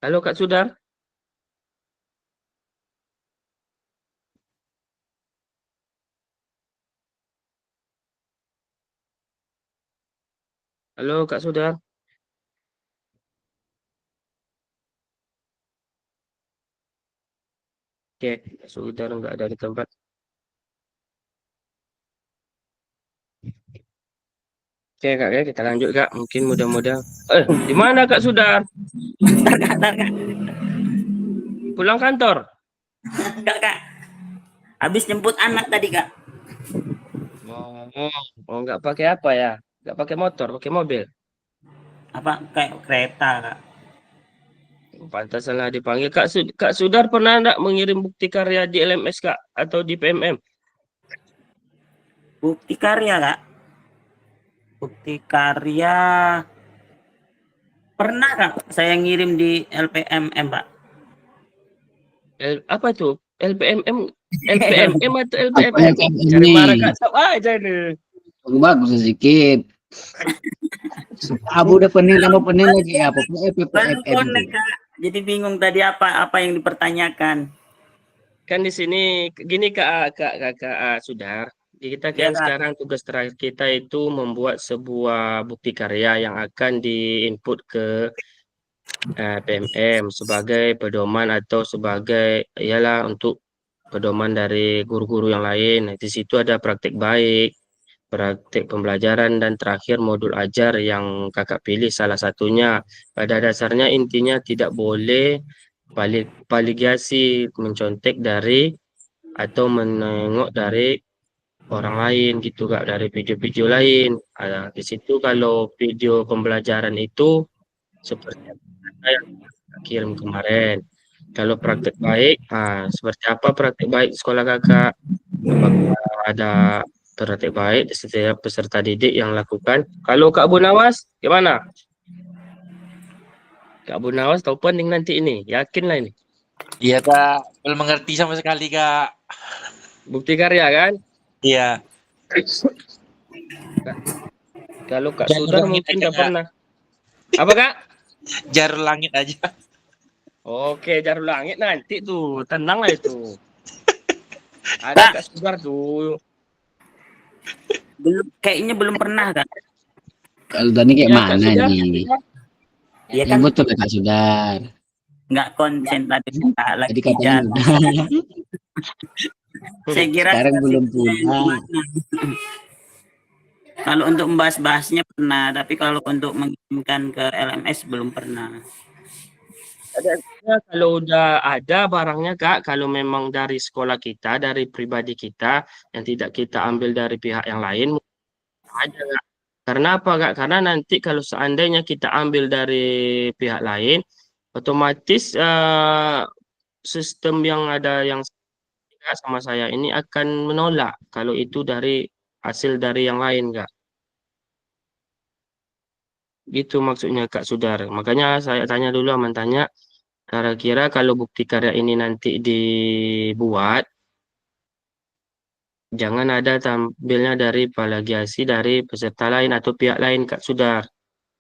Halo Kak Sudar? Halo Kak Sudar? Oke, Kak Sudar nggak ada di tempat. Oke Kak ya, kita lanjut Kak. Mungkin mudah-mudahan. Di mana Kak Sudar? Pulang kantor? Enggak kak, habis jemput anak tadi kak. Oh, nggak pakai apa ya? Nggak pakai motor, pakai mobil. Apa kayak kereta kak? Pantaslah dipanggil. Kak Sudar pernah enggak mengirim bukti karya di LMS Kak atau di PMM? Bukti karya kak, bukti karya pernah kak saya ngirim di LPMM pak. Apa tuh? LPMM LPMM atau LPMM? Apanya Kak Cari ini? marah Kak Sab aja nih. Bagus sedikit. Abu udah pening tambah pening lagi ya. Pokoknya Baru PPFM connect itu. kak, jadi bingung tadi apa yang dipertanyakan. Kan di sini gini Kak Sudar. Kita Ya kan kak. sekarang tugas terakhir kita itu membuat sebuah bukti karya yang akan diinput ke PMM sebagai pedoman atau sebagai ialah untuk pedoman dari guru-guru yang lain. Nah, di situ ada praktik baik, praktik pembelajaran, dan terakhir modul ajar yang kakak pilih salah satunya. Pada dasarnya intinya tidak boleh plagiasi, mencontek dari atau menengok dari orang lain gitu kak, dari video-video lain. Di situ kalau video pembelajaran itu seperti apa yang kakak kirim kemarin. Kalau praktek baik, seperti apa praktek baik sekolah kakak? Apakah ada praktek baik di setiap peserta didik yang lakukan? Kalau Kak Bu Nawas, gimana? Kak Bu Nawas tahu pending nanti ini, yakin lah ini. Iya kak, belum mengerti sama sekali kak. Bukti karya kan? Iya. Kalau Kak Jangan Sudar ulangin mungkin aja, nggak Kak. pernah. Apa Kak? Jarur langit aja. Oke, Jarur Langit nanti tuh, tenang lah itu. Ada Kak Sudar tuh. Kayaknya belum pernah kak. Kalau tadi kayak Ya, Kak mana Sudar. nih? Iya Ya kan, betul Kak Sudar. nggak konsen tadi kak, lagi Tadi katanya jalan. udah. Saya kira Sekarang belum situasinya pulang. gimana. Kalau untuk membahas-bahasnya pernah, tapi kalau untuk mengirimkan ke LMS belum pernah. Kalau udah ada barangnya Kak, kalau memang dari sekolah kita, dari pribadi kita, yang tidak kita ambil dari pihak yang lain, ada Kak. Karena apa Kak? Karena nanti kalau seandainya kita ambil dari pihak lain, otomatis sistem yang ada yang sama saya ini akan menolak kalau itu dari hasil dari yang lain Kak. Gitu maksudnya Kak Sudar. Makanya saya tanya dulu, aman tanya, kira-kira kalau bukti karya ini nanti dibuat, jangan ada tampilnya dari plagiasi dari peserta lain atau pihak lain Kak Sudar.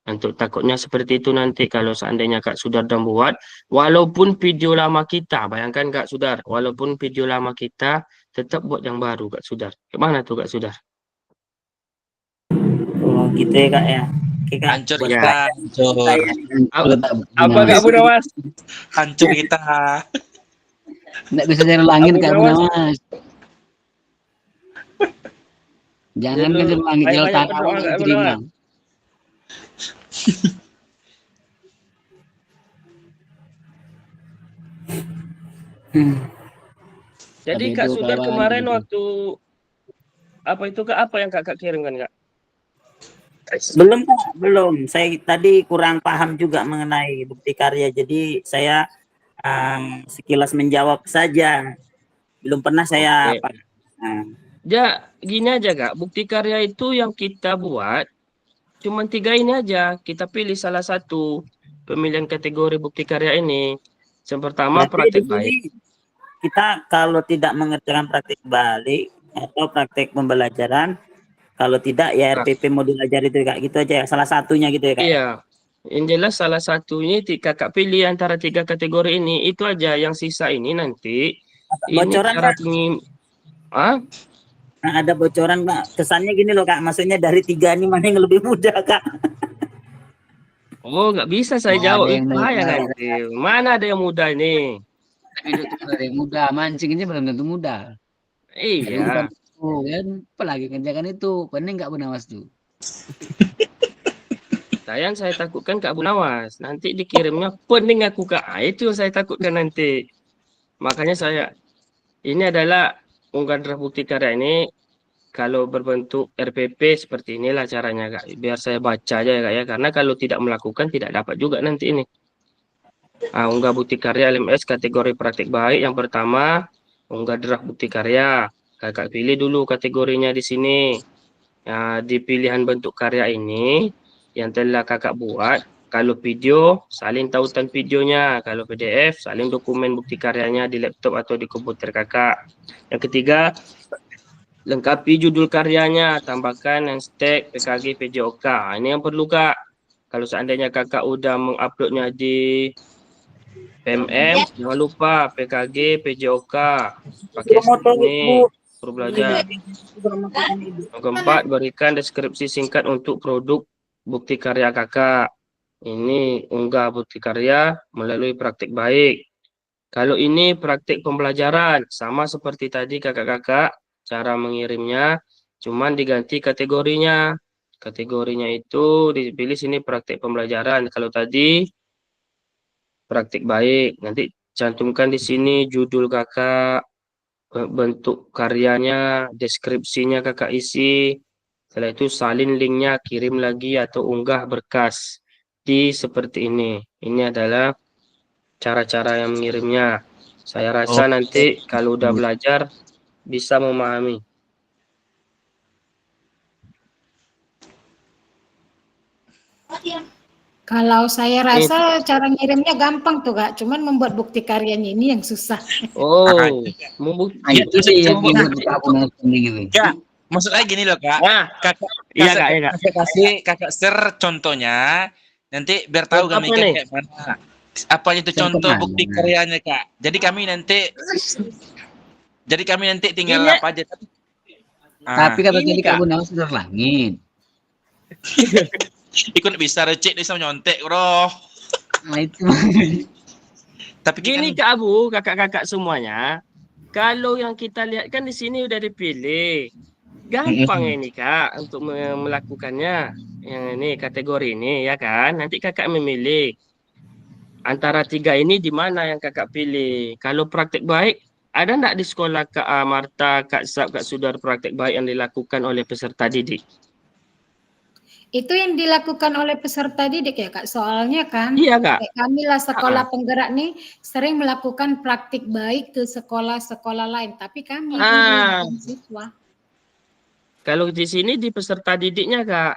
Untuk takutnya seperti itu nanti kalau seandainya Kak Sudar dan buat, walaupun video lama kita, bayangkan Kak Sudar, walaupun video lama kita, tetap buat yang baru Kak Sudar. Gimana tuh Kak Sudar? Oh gitu ya Kak ya. Oke Kak. Hancur Buat kita, hancur. saya. Apa Kak Bu Nawas? Hancur kita. Nggak bisa cari langit Abu Kak Nawas. Nawas. Jangan kan cari langit, jual Banyak-banyak tanah berdoa nggak Kak Bu diterima. Nawas. Jadi Tapi Kak itu Sudar kawan kemarin gitu. waktu apa itu Kak, apa yang Kakak kirimkan Kak? Belum Kak, belum. Saya tadi kurang paham juga mengenai bukti karya. Jadi saya sekilas menjawab saja. Belum pernah saya Oke. Ya, gini aja Kak, bukti karya itu yang kita buat cuma 3 ini aja. Kita pilih salah satu pemilihan kategori bukti karya ini. Yang pertama berarti praktek di sini baik. kita kalau tidak mengerjakan praktek balik atau praktek pembelajaran, kalau tidak ya Nah, RPP modul ajar itu Kak, gitu aja ya. Salah satunya gitu ya Kak. iya, yang jelas salah satunya Kakak pilih antara 3 kategori ini. Itu aja, yang sisa ini nanti. Ini Bocoran cara Kak. Nah, ada bocoran Kak. Kesannya gini loh Kak, maksudnya dari 3 ini mana yang lebih mudah Kak? Oh, nggak bisa saya Nggak jawab, ada yang bahaya mudah. nanti. Mana ada yang mudah ini? Hidup itu ada yang mudah, mancing aja belum tentu mudah. Dari umpan Iya, itu kan, apalagi kerjakan itu, pening nggak Bu Nawas tuh. saya takutkan Kak Bu Nawas. Nanti dikirimnya pening aku Kak. Itu yang saya takutkan nanti. Makanya ini adalah unggahan draft bukti karya ini kalau berbentuk RPP seperti inilah caranya Kak. Biar saya baca aja ya Kak ya. Karena kalau tidak melakukan tidak dapat juga nanti ini. Unggah bukti karya LMS kategori praktik baik. Yang pertama, unggah draft bukti karya. Kakak pilih dulu kategorinya di sini. Di pilihan bentuk karya ini yang telah kakak buat. Kalau video, salin tautan videonya. Kalau PDF, salin dokumen bukti karyanya di laptop atau di komputer kakak. Yang ketiga, lengkapi judul karyanya, tambahkan hashtag PKG PJOK. Ini yang perlu kak. Kalau seandainya kakak udah menguploadnya di PMM, jangan lupa PKG PJOK. Pakai ini, perlu belajar. Yang keempat, berikan deskripsi singkat untuk produk bukti karya kakak. Ini unggah bukti karya melalui praktik baik. Kalau ini praktik pembelajaran, sama seperti tadi kakak-kakak, cara mengirimnya, cuman diganti kategorinya. Kategorinya itu dipilih sini praktik pembelajaran. Kalau tadi praktik baik, nanti cantumkan di sini judul kakak, bentuk karyanya, deskripsinya kakak isi. Setelah itu salin linknya, kirim lagi atau unggah berkas di seperti ini. Ini adalah cara-cara yang mengirimnya. Saya rasa nanti kalau udah belajar bisa memahami. Kalau saya rasa cara ngirimnya gampang tuh Kak, cuman membuat bukti karyanya ini yang susah. Oh, Nah, membukti. itu sih yang buat Kak Bu Nawas pening gitu. Ya, maksudnya gini loh kak. Nah, Kakak, iya kak, iya kak. kakak share contohnya, nanti biar tahu Apa kami kan nih? kayak mana. Apa itu Share contoh kemana? bukti karyanya kak? Jadi kami nanti tinggal Ini- apa aja. Tapi kata ini, tadi Kak Kak. Bu Nawas sudah langit. Ikut bisa recek bisa nyontek bro. Nah itu. Tapi Gini kan, Kak Abu, kakak-kakak semuanya. Kalau yang kita lihat kan di sini udah dipilih. Gampang ini Kak untuk melakukannya. Yang ini kategori ini ya kan. Nanti Kakak memilih antara tiga ini di mana yang Kakak pilih. Kalau praktek baik, ada enggak di sekolah Kak Marta, Kak Sab, Kak Sudar praktek baik yang dilakukan oleh peserta didik? Itu yang dilakukan oleh peserta didik ya Kak. Soalnya kan Iya Kak. kayak kami lah sekolah penggerak nih sering melakukan praktik baik ke sekolah-sekolah lain. Tapi kami guru bukan siswa. Kalau di sini di peserta didiknya Kak.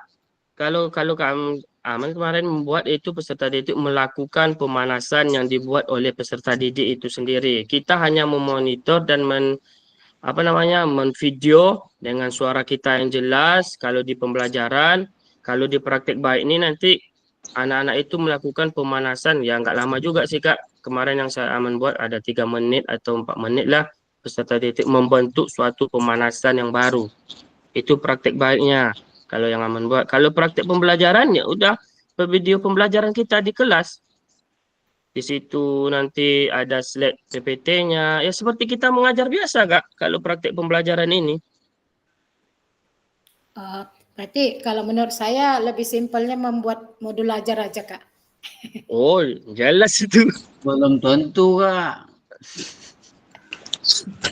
Kalau kamu Aman kemarin membuat itu peserta didik melakukan pemanasan yang dibuat oleh peserta didik itu sendiri. Kita hanya memonitor dan menvideo dengan suara kita yang jelas. Kalau di pembelajaran, kalau di praktek baik ini nanti anak-anak itu melakukan pemanasan ya nggak lama juga sih Kak. Kemarin yang saya Aman buat ada 3 menit atau 4 menit lah peserta didik membentuk suatu pemanasan yang baru. Itu praktek baiknya. Kalau yang Aman buat. Kalau praktek pembelajaran ya udah video pembelajaran kita di kelas. Di situ nanti ada slide PPT-nya. Ya seperti kita mengajar biasa, Kak. Kalau praktek pembelajaran ini. Berarti kalau menurut saya lebih simpelnya membuat modul ajar aja, Kak. Oh, jelas itu. Belum tentu, Kak.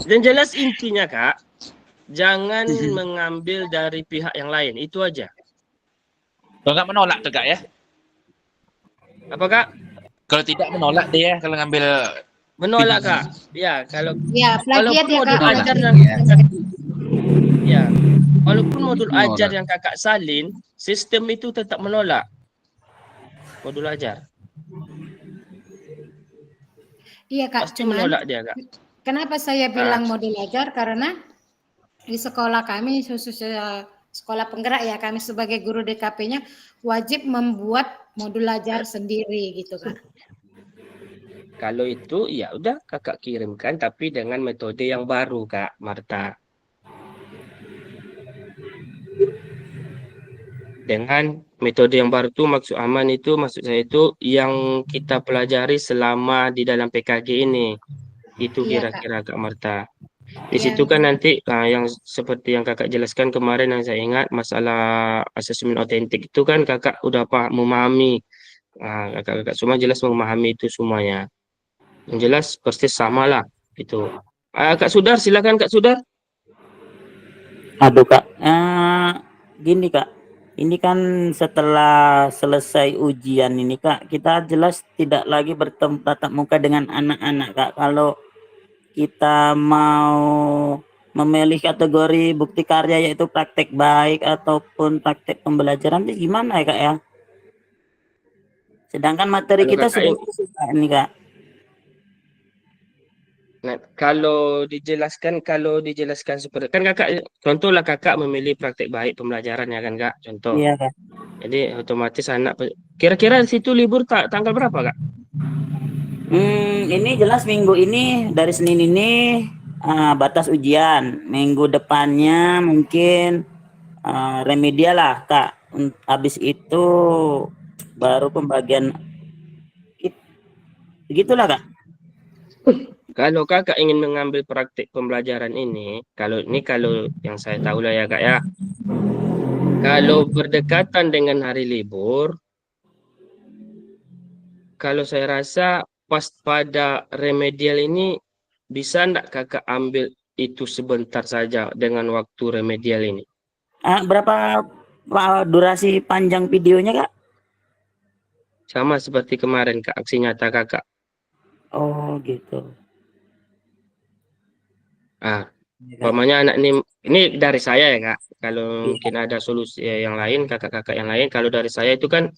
Dan jelas intinya, Kak. Jangan mengambil dari pihak yang lain. Itu aja. Kalau nggak menolak tuh Kak ya? Apa, Kak? Kalau tidak menolak dia kalau ngambil Menolak, Kak. Ya, kalau Ya, plagiat ya, modul Kak. ajar ya. Walaupun modul ajar yang Kakak salin, sistem itu tetap menolak. Modul ajar. Iya, Kak. Pasti Cuman menolak dia, Kak. kenapa saya bilang modul ajar? Karena di sekolah kami, khususnya sekolah penggerak ya, kami sebagai guru DKP-nya wajib membuat modul ajar sendiri gitu kan. Kalau itu ya udah Kakak kirimkan tapi dengan metode yang baru Kak Marta. Dengan metode yang baru itu maksud saya itu yang kita pelajari selama di dalam PKG ini. Itu Iya, kira-kira Kak Marta. Di Iya. situ kan nanti yang seperti yang Kakak jelaskan kemarin yang saya ingat masalah asesmen otentik itu kan Kakak udah memahami. Kakak semua jelas memahami itu semuanya. Yang jelas persis sama lah itu. Kak Sudar, silakan Kak Sudar. Aduh Kak, gini Kak, ini kan setelah selesai ujian ini Kak, kita jelas tidak lagi bertemu tatap muka dengan anak-anak Kak. Kalau kita mau memilih kategori bukti karya yaitu praktek baik ataupun praktek pembelajaran itu gimana ya Kak ya? Sedangkan materi Kalau kita Kakak sudah selesai ini Kak. Nah, kalau dijelaskan seperti kan Kakak contohlah Kakak memilih praktek baik pembelajaran ya kan Kak, contoh. Iya Kak. Jadi otomatis anak kira-kira di situ libur tanggal berapa Kak? Ini jelas minggu ini dari Senin ini batas ujian. Minggu depannya mungkin remedial lah Kak. Habis itu baru pembagian. Begitulah Kak. Kalau Kakak ingin mengambil praktek pembelajaran ini, kalau yang saya tahu lah ya Kak ya. Kalau berdekatan dengan hari libur, kalau saya rasa pas pada remedial ini bisa enggak Kakak ambil itu sebentar saja dengan waktu remedial ini? Berapa durasi panjang videonya Kak? Sama seperti kemarin Kak, aksi nyata Kakak. Oh gitu. Umpamanya anak ini dari saya ya Kak. Kalau mungkin ada solusi yang lain, kakak-kakak yang lain, kalau dari saya itu kan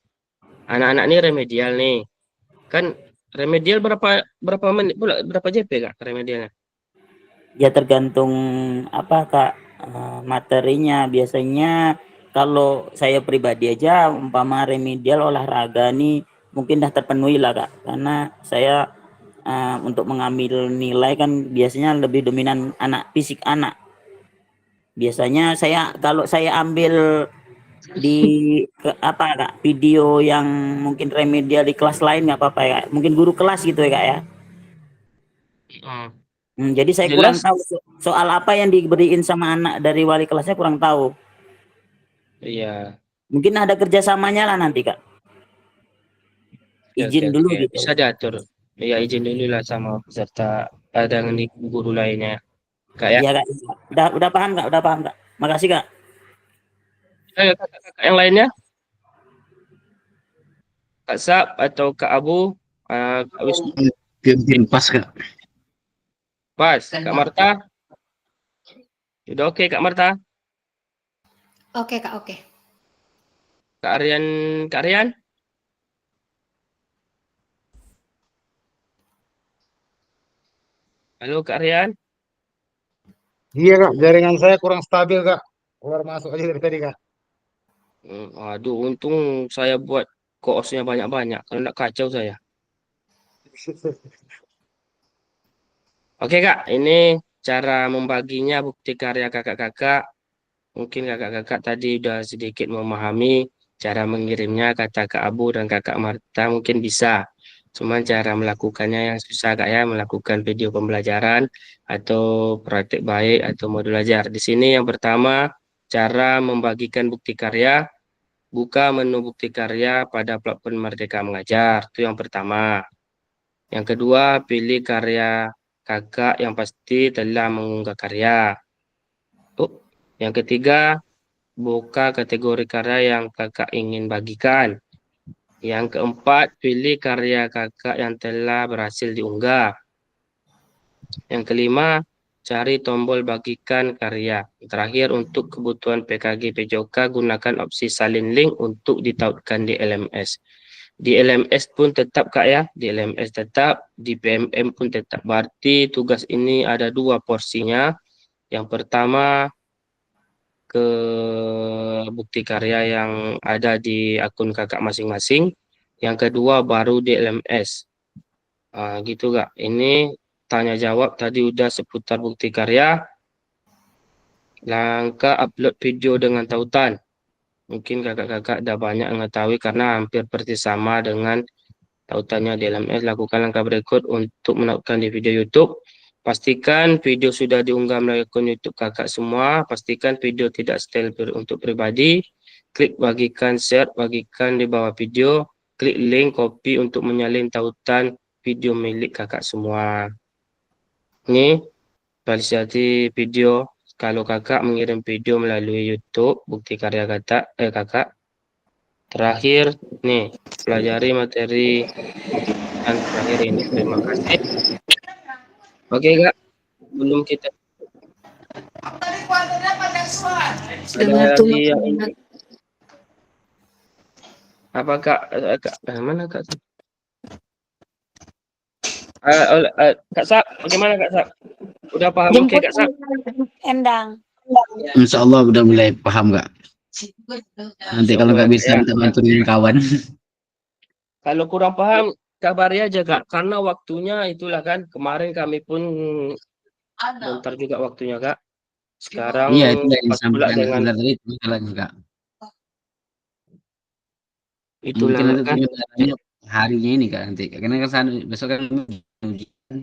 anak-anak ini remedial nih. Kan remedial berapa menit pula, berapa JP Kak remedialnya? Ya tergantung apa Kak materinya. Biasanya kalau saya pribadi aja umpama remedial olahraga nih mungkin dah terpenuhi lah Kak. Karena saya untuk mengambil nilai kan biasanya lebih dominan fisik anak. Biasanya kalau saya ambil Kak, video yang mungkin remedial di kelas lain nggak apa-apa ya. Mungkin guru kelas gitu ya Kak ya. Jadi saya kurang Jelas? tahu soal apa yang diberiin sama anak dari wali kelasnya, kurang tahu. Iya. Mungkin ada kerjasamanya lah nanti Kak. Oke, Izin oke, dulu oke. gitu. Bisa diatur. Ya, izin dulu lah sama peserta dengan guru lainnya, Kak ya. Iya Kak. Udah paham Kak, udah paham Kak. Makasih Kak. Ayo, kakak yang lainnya, Kak Sap atau Kak Abu, Kak Wisnu, Mungkin pas Kak. pas. Kak Marta, udah oke Kak Marta. Oke Kak, oke. Kak Aryan, Kak Aryan, halo Kak Aryan. Iya Kak, jaringan saya kurang stabil Kak. Keluar masuk aja dari tadi Kak. Aduh, untung saya buat koosnya banyak-banyak. Kalau nggak kacau saya. Oke Kak, ini cara membaginya bukti karya kakak-kakak. Mungkin kakak-kakak tadi udah sedikit memahami cara mengirimnya, kata Kak Abu dan Kakak Marta mungkin bisa. Cuman cara melakukannya yang susah Kak ya, melakukan video pembelajaran atau praktek baik atau modul ajar. Di sini yang pertama, cara membagikan bukti karya, buka menu bukti karya pada platform Merdeka Mengajar. Itu yang pertama. Yang kedua, pilih karya kakak yang pasti telah mengunggah karya. Yang ketiga, buka kategori karya yang kakak ingin bagikan. Yang keempat, pilih karya kakak yang telah berhasil diunggah. Yang kelima, cari tombol bagikan karya. Terakhir, untuk kebutuhan PKG PJOK, gunakan opsi salin link untuk ditautkan di LMS. Di LMS pun tetap Kak ya, di LMS tetap, di PMM pun tetap. Berarti tugas ini ada dua porsinya. Yang pertama, ke bukti karya yang ada di akun kakak masing-masing. Yang kedua baru di LMS. Gitu Kak. Ini tanya jawab tadi udah seputar bukti karya. Langkah upload video dengan tautan. Mungkin kakak-kakak udah banyak mengetahui karena hampir persis sama dengan tautannya di LMS. Lakukan langkah berikut untuk menautkan di video YouTube. Pastikan video sudah diunggah melalui akun YouTube kakak semua. Pastikan video tidak style untuk pribadi. Klik bagikan share, bagikan di bawah video. Klik link copy untuk menyalin tautan video milik kakak semua. Ini validasi video. Kalau kakak mengirim video melalui YouTube, bukti karya kakak. Terakhir, nih, pelajari materi dan terakhir ini. Terima kasih. Oke Kak, belum kita ada lagi yang ini. Apa Kak? Mana Kak? Kak Sak, bagaimana Kak Sak? Udah paham oke Kak Sak? Endang. Insya Allah udah mulai paham Kak. Nanti kalau nggak bisa Ya. minta bantuin kawan. Kalau kurang paham, kabari aja Kak. Karena waktunya itulah kan. Kemarin kami pun bentar juga waktunya Kak. Sekarang Iya itu yang pas pula disampaikan dengan tadi itu masalahnya Kak. itulah Mungkin nanti kan. penyebarannya harinya ini Kak nanti. Karena kan besok kan ujian.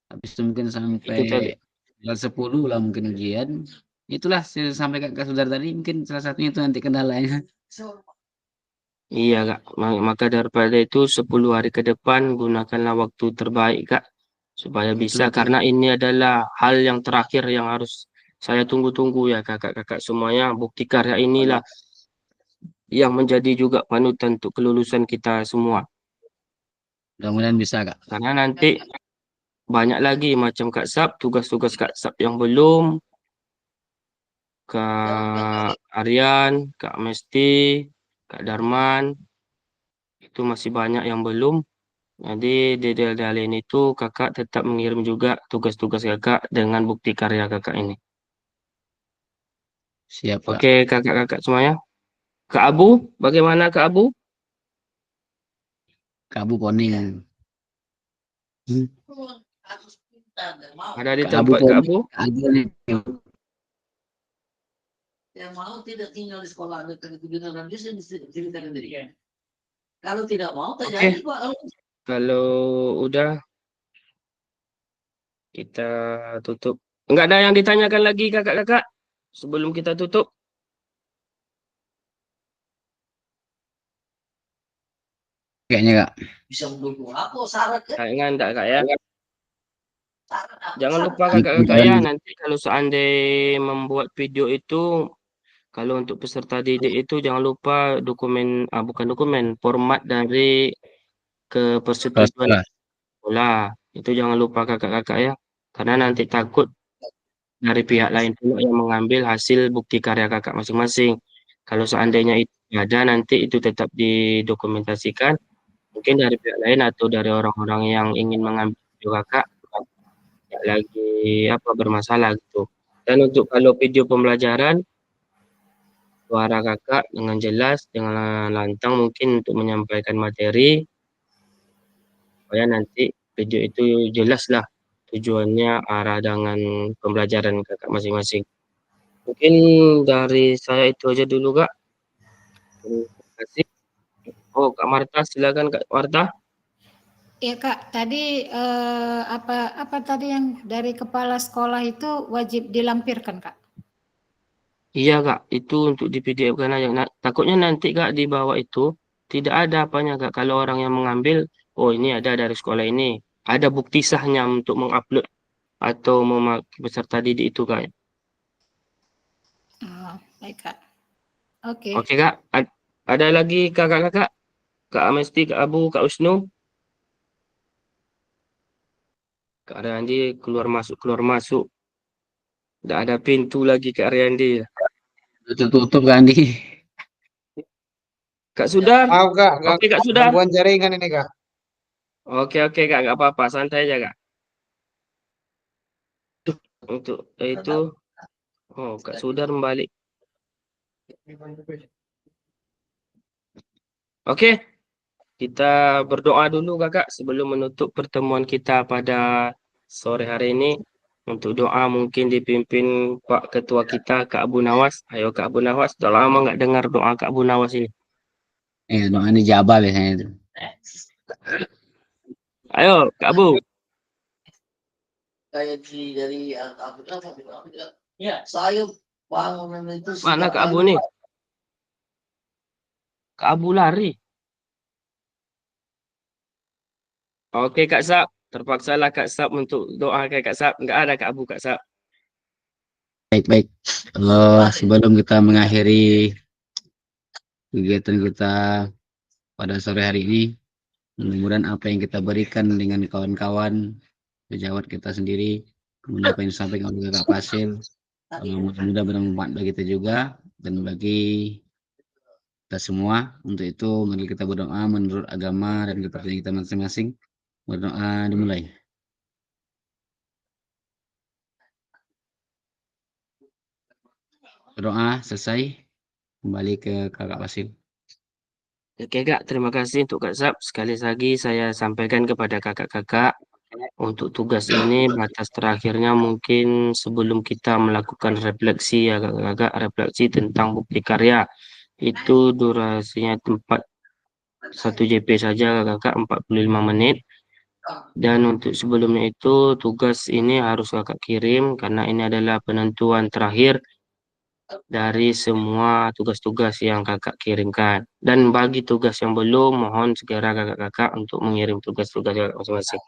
Habis itu mungkin sampai Itu tadi. tanggal 10 lah mungkin ujian. Itulah saya sampaikan ke saudara tadi mungkin salah satunya itu nanti kendalanya. Iya Kak. Maka daripada itu 10 hari ke depan gunakanlah waktu terbaik Kak. Supaya bisa. Betul. Karena ini adalah hal yang terakhir yang harus saya tunggu-tunggu ya kakak-kakak semuanya. Bukti karya inilah yang menjadi juga panutan untuk kelulusan kita semua. Mudah-mudahan bisa Kak. Karena nanti banyak lagi macam Kak Sap, tugas-tugas Kak Sap yang belum, Kak Aryan, Kak Mesti, Kak Darman, itu masih banyak yang belum. Jadi di dalin itu kakak tetap mengirim juga tugas-tugas kakak dengan bukti karya kakak ini. Siap Kak. Oke kakak-kakak semuanya. Kak Abu, bagaimana Kak Abu? Kak Abu Poning. Ada di Kak Abu tempat Kak Poning Abu? ada nih. Yang mau tidak tinggal di sekolah ada kebenaran dia ceritakan diri. Kalau tidak mau terjadi Pak. Kalau udah kita tutup. Enggak ada yang ditanyakan lagi kakak-kakak sebelum kita tutup? Kayaknya Kak. Bisa mendukung apa syarat ya? Kayaknya enggak kak ya. Syarat apa? Jangan Syarat lupa apa? kakak-kakak ya, nanti kalau seandainya membuat video itu, kalau untuk peserta didik itu jangan lupa bukan dokumen, format dari persetujuan Sekolah. sekolah. Itu jangan lupa kakak-kakak ya, karena nanti takut dari pihak lain pula yang mengambil hasil bukti karya kakak masing-masing. Kalau seandainya itu ada, nanti itu tetap didokumentasikan. Mungkin dari pihak lain atau dari orang-orang yang ingin mengambil video kakak tidak lagi bermasalah gitu. Dan untuk kalau video pembelajaran, suara kakak dengan jelas, dengan lantang mungkin untuk menyampaikan materi, supaya nanti video itu jelas lah tujuannya, arah dengan pembelajaran kakak masing-masing. Mungkin dari saya itu aja dulu kak. Terima kasih. Oh Kak Marta, silakan Kak Marta. Ya Kak, tadi apa tadi yang dari kepala sekolah itu wajib dilampirkan Kak? Iya Kak, itu untuk di PDF-kan aja. Nah, takutnya nanti Kak di bawah itu tidak ada apanya Kak. Kalau orang yang mengambil, oh ini ada dari sekolah ini. Ada bukti sahnya untuk mengupload atau memakai peserta didik itu Kak. Oh, baik Kak. Oke. Oke Kak, ada lagi kakak-kakak? Kak Amesti, Kak Abu, Kak Usnu? Kak Ariandi keluar masuk. Tidak ada pintu lagi Kak Ariandi. Tutup Kak Andi. Kak Sudar? Maaf Kak, Oke Kak Sudar. gangguan jaringan ini Kak. Oke Kak, nggak apa-apa, santai aja Kak. Untuk itu, oh Kak Sudar membalik. Oke, kita berdoa dulu kakak sebelum menutup pertemuan kita pada sore hari ini. Untuk doa mungkin dipimpin Pak Ketua kita Kak Abu Nawas. Ayo Kak Abu Nawas, udah lama nggak dengar doa Kak Abu Nawas ini. Doa dijabah biasanya itu. Ayo Kak Abu. Kayak dari ya saya bangunan itu Mana sejak Kak Abu kali- nih? Kak Abu lari. Oke Kak Sap, terpaksalah Kak Sap untuk doa Kak Sap. Nggak ada Kak Abu Kak Sap. Baik. Sebelum kita mengakhiri kegiatan kita pada sore hari ini, mudah-mudahan apa yang kita berikan dengan kawan-kawan, sejawat kita sendiri, kemudian apa yang disampaikan oleh Kak Fasil, mudah-mudahan bermanfaat bagi kita juga dan bagi kita semua. Untuk itu mari kita berdoa menurut agama dan kepercayaan kita masing-masing. Berdoa dimulai. Berdoa selesai, kembali ke Kakak Fasil. Oke Kak, terima kasih untuk Kak Sap. Sekali lagi saya sampaikan kepada kakak-kakak, untuk tugas ini batas terakhirnya mungkin sebelum kita melakukan refleksi ya kakak-kakak, refleksi tentang bukti karya. Itu durasinya 1 JP saja kakak, 45 menit. Dan untuk sebelumnya itu tugas ini harus kakak kirim karena ini adalah penentuan terakhir dari semua tugas-tugas yang kakak kirimkan. Dan bagi tugas yang belum, mohon segera kakak-kakak untuk mengirim tugas-tugas kakak masing-masing.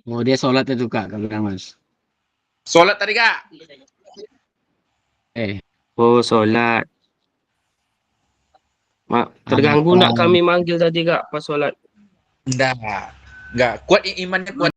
Oh, dia sholat itu Kak Mas. Sholat tadi Kak. Oh, sholat. Terganggu nak kami manggil tadi kak pas sholat. Enggak kuat imannya kuat.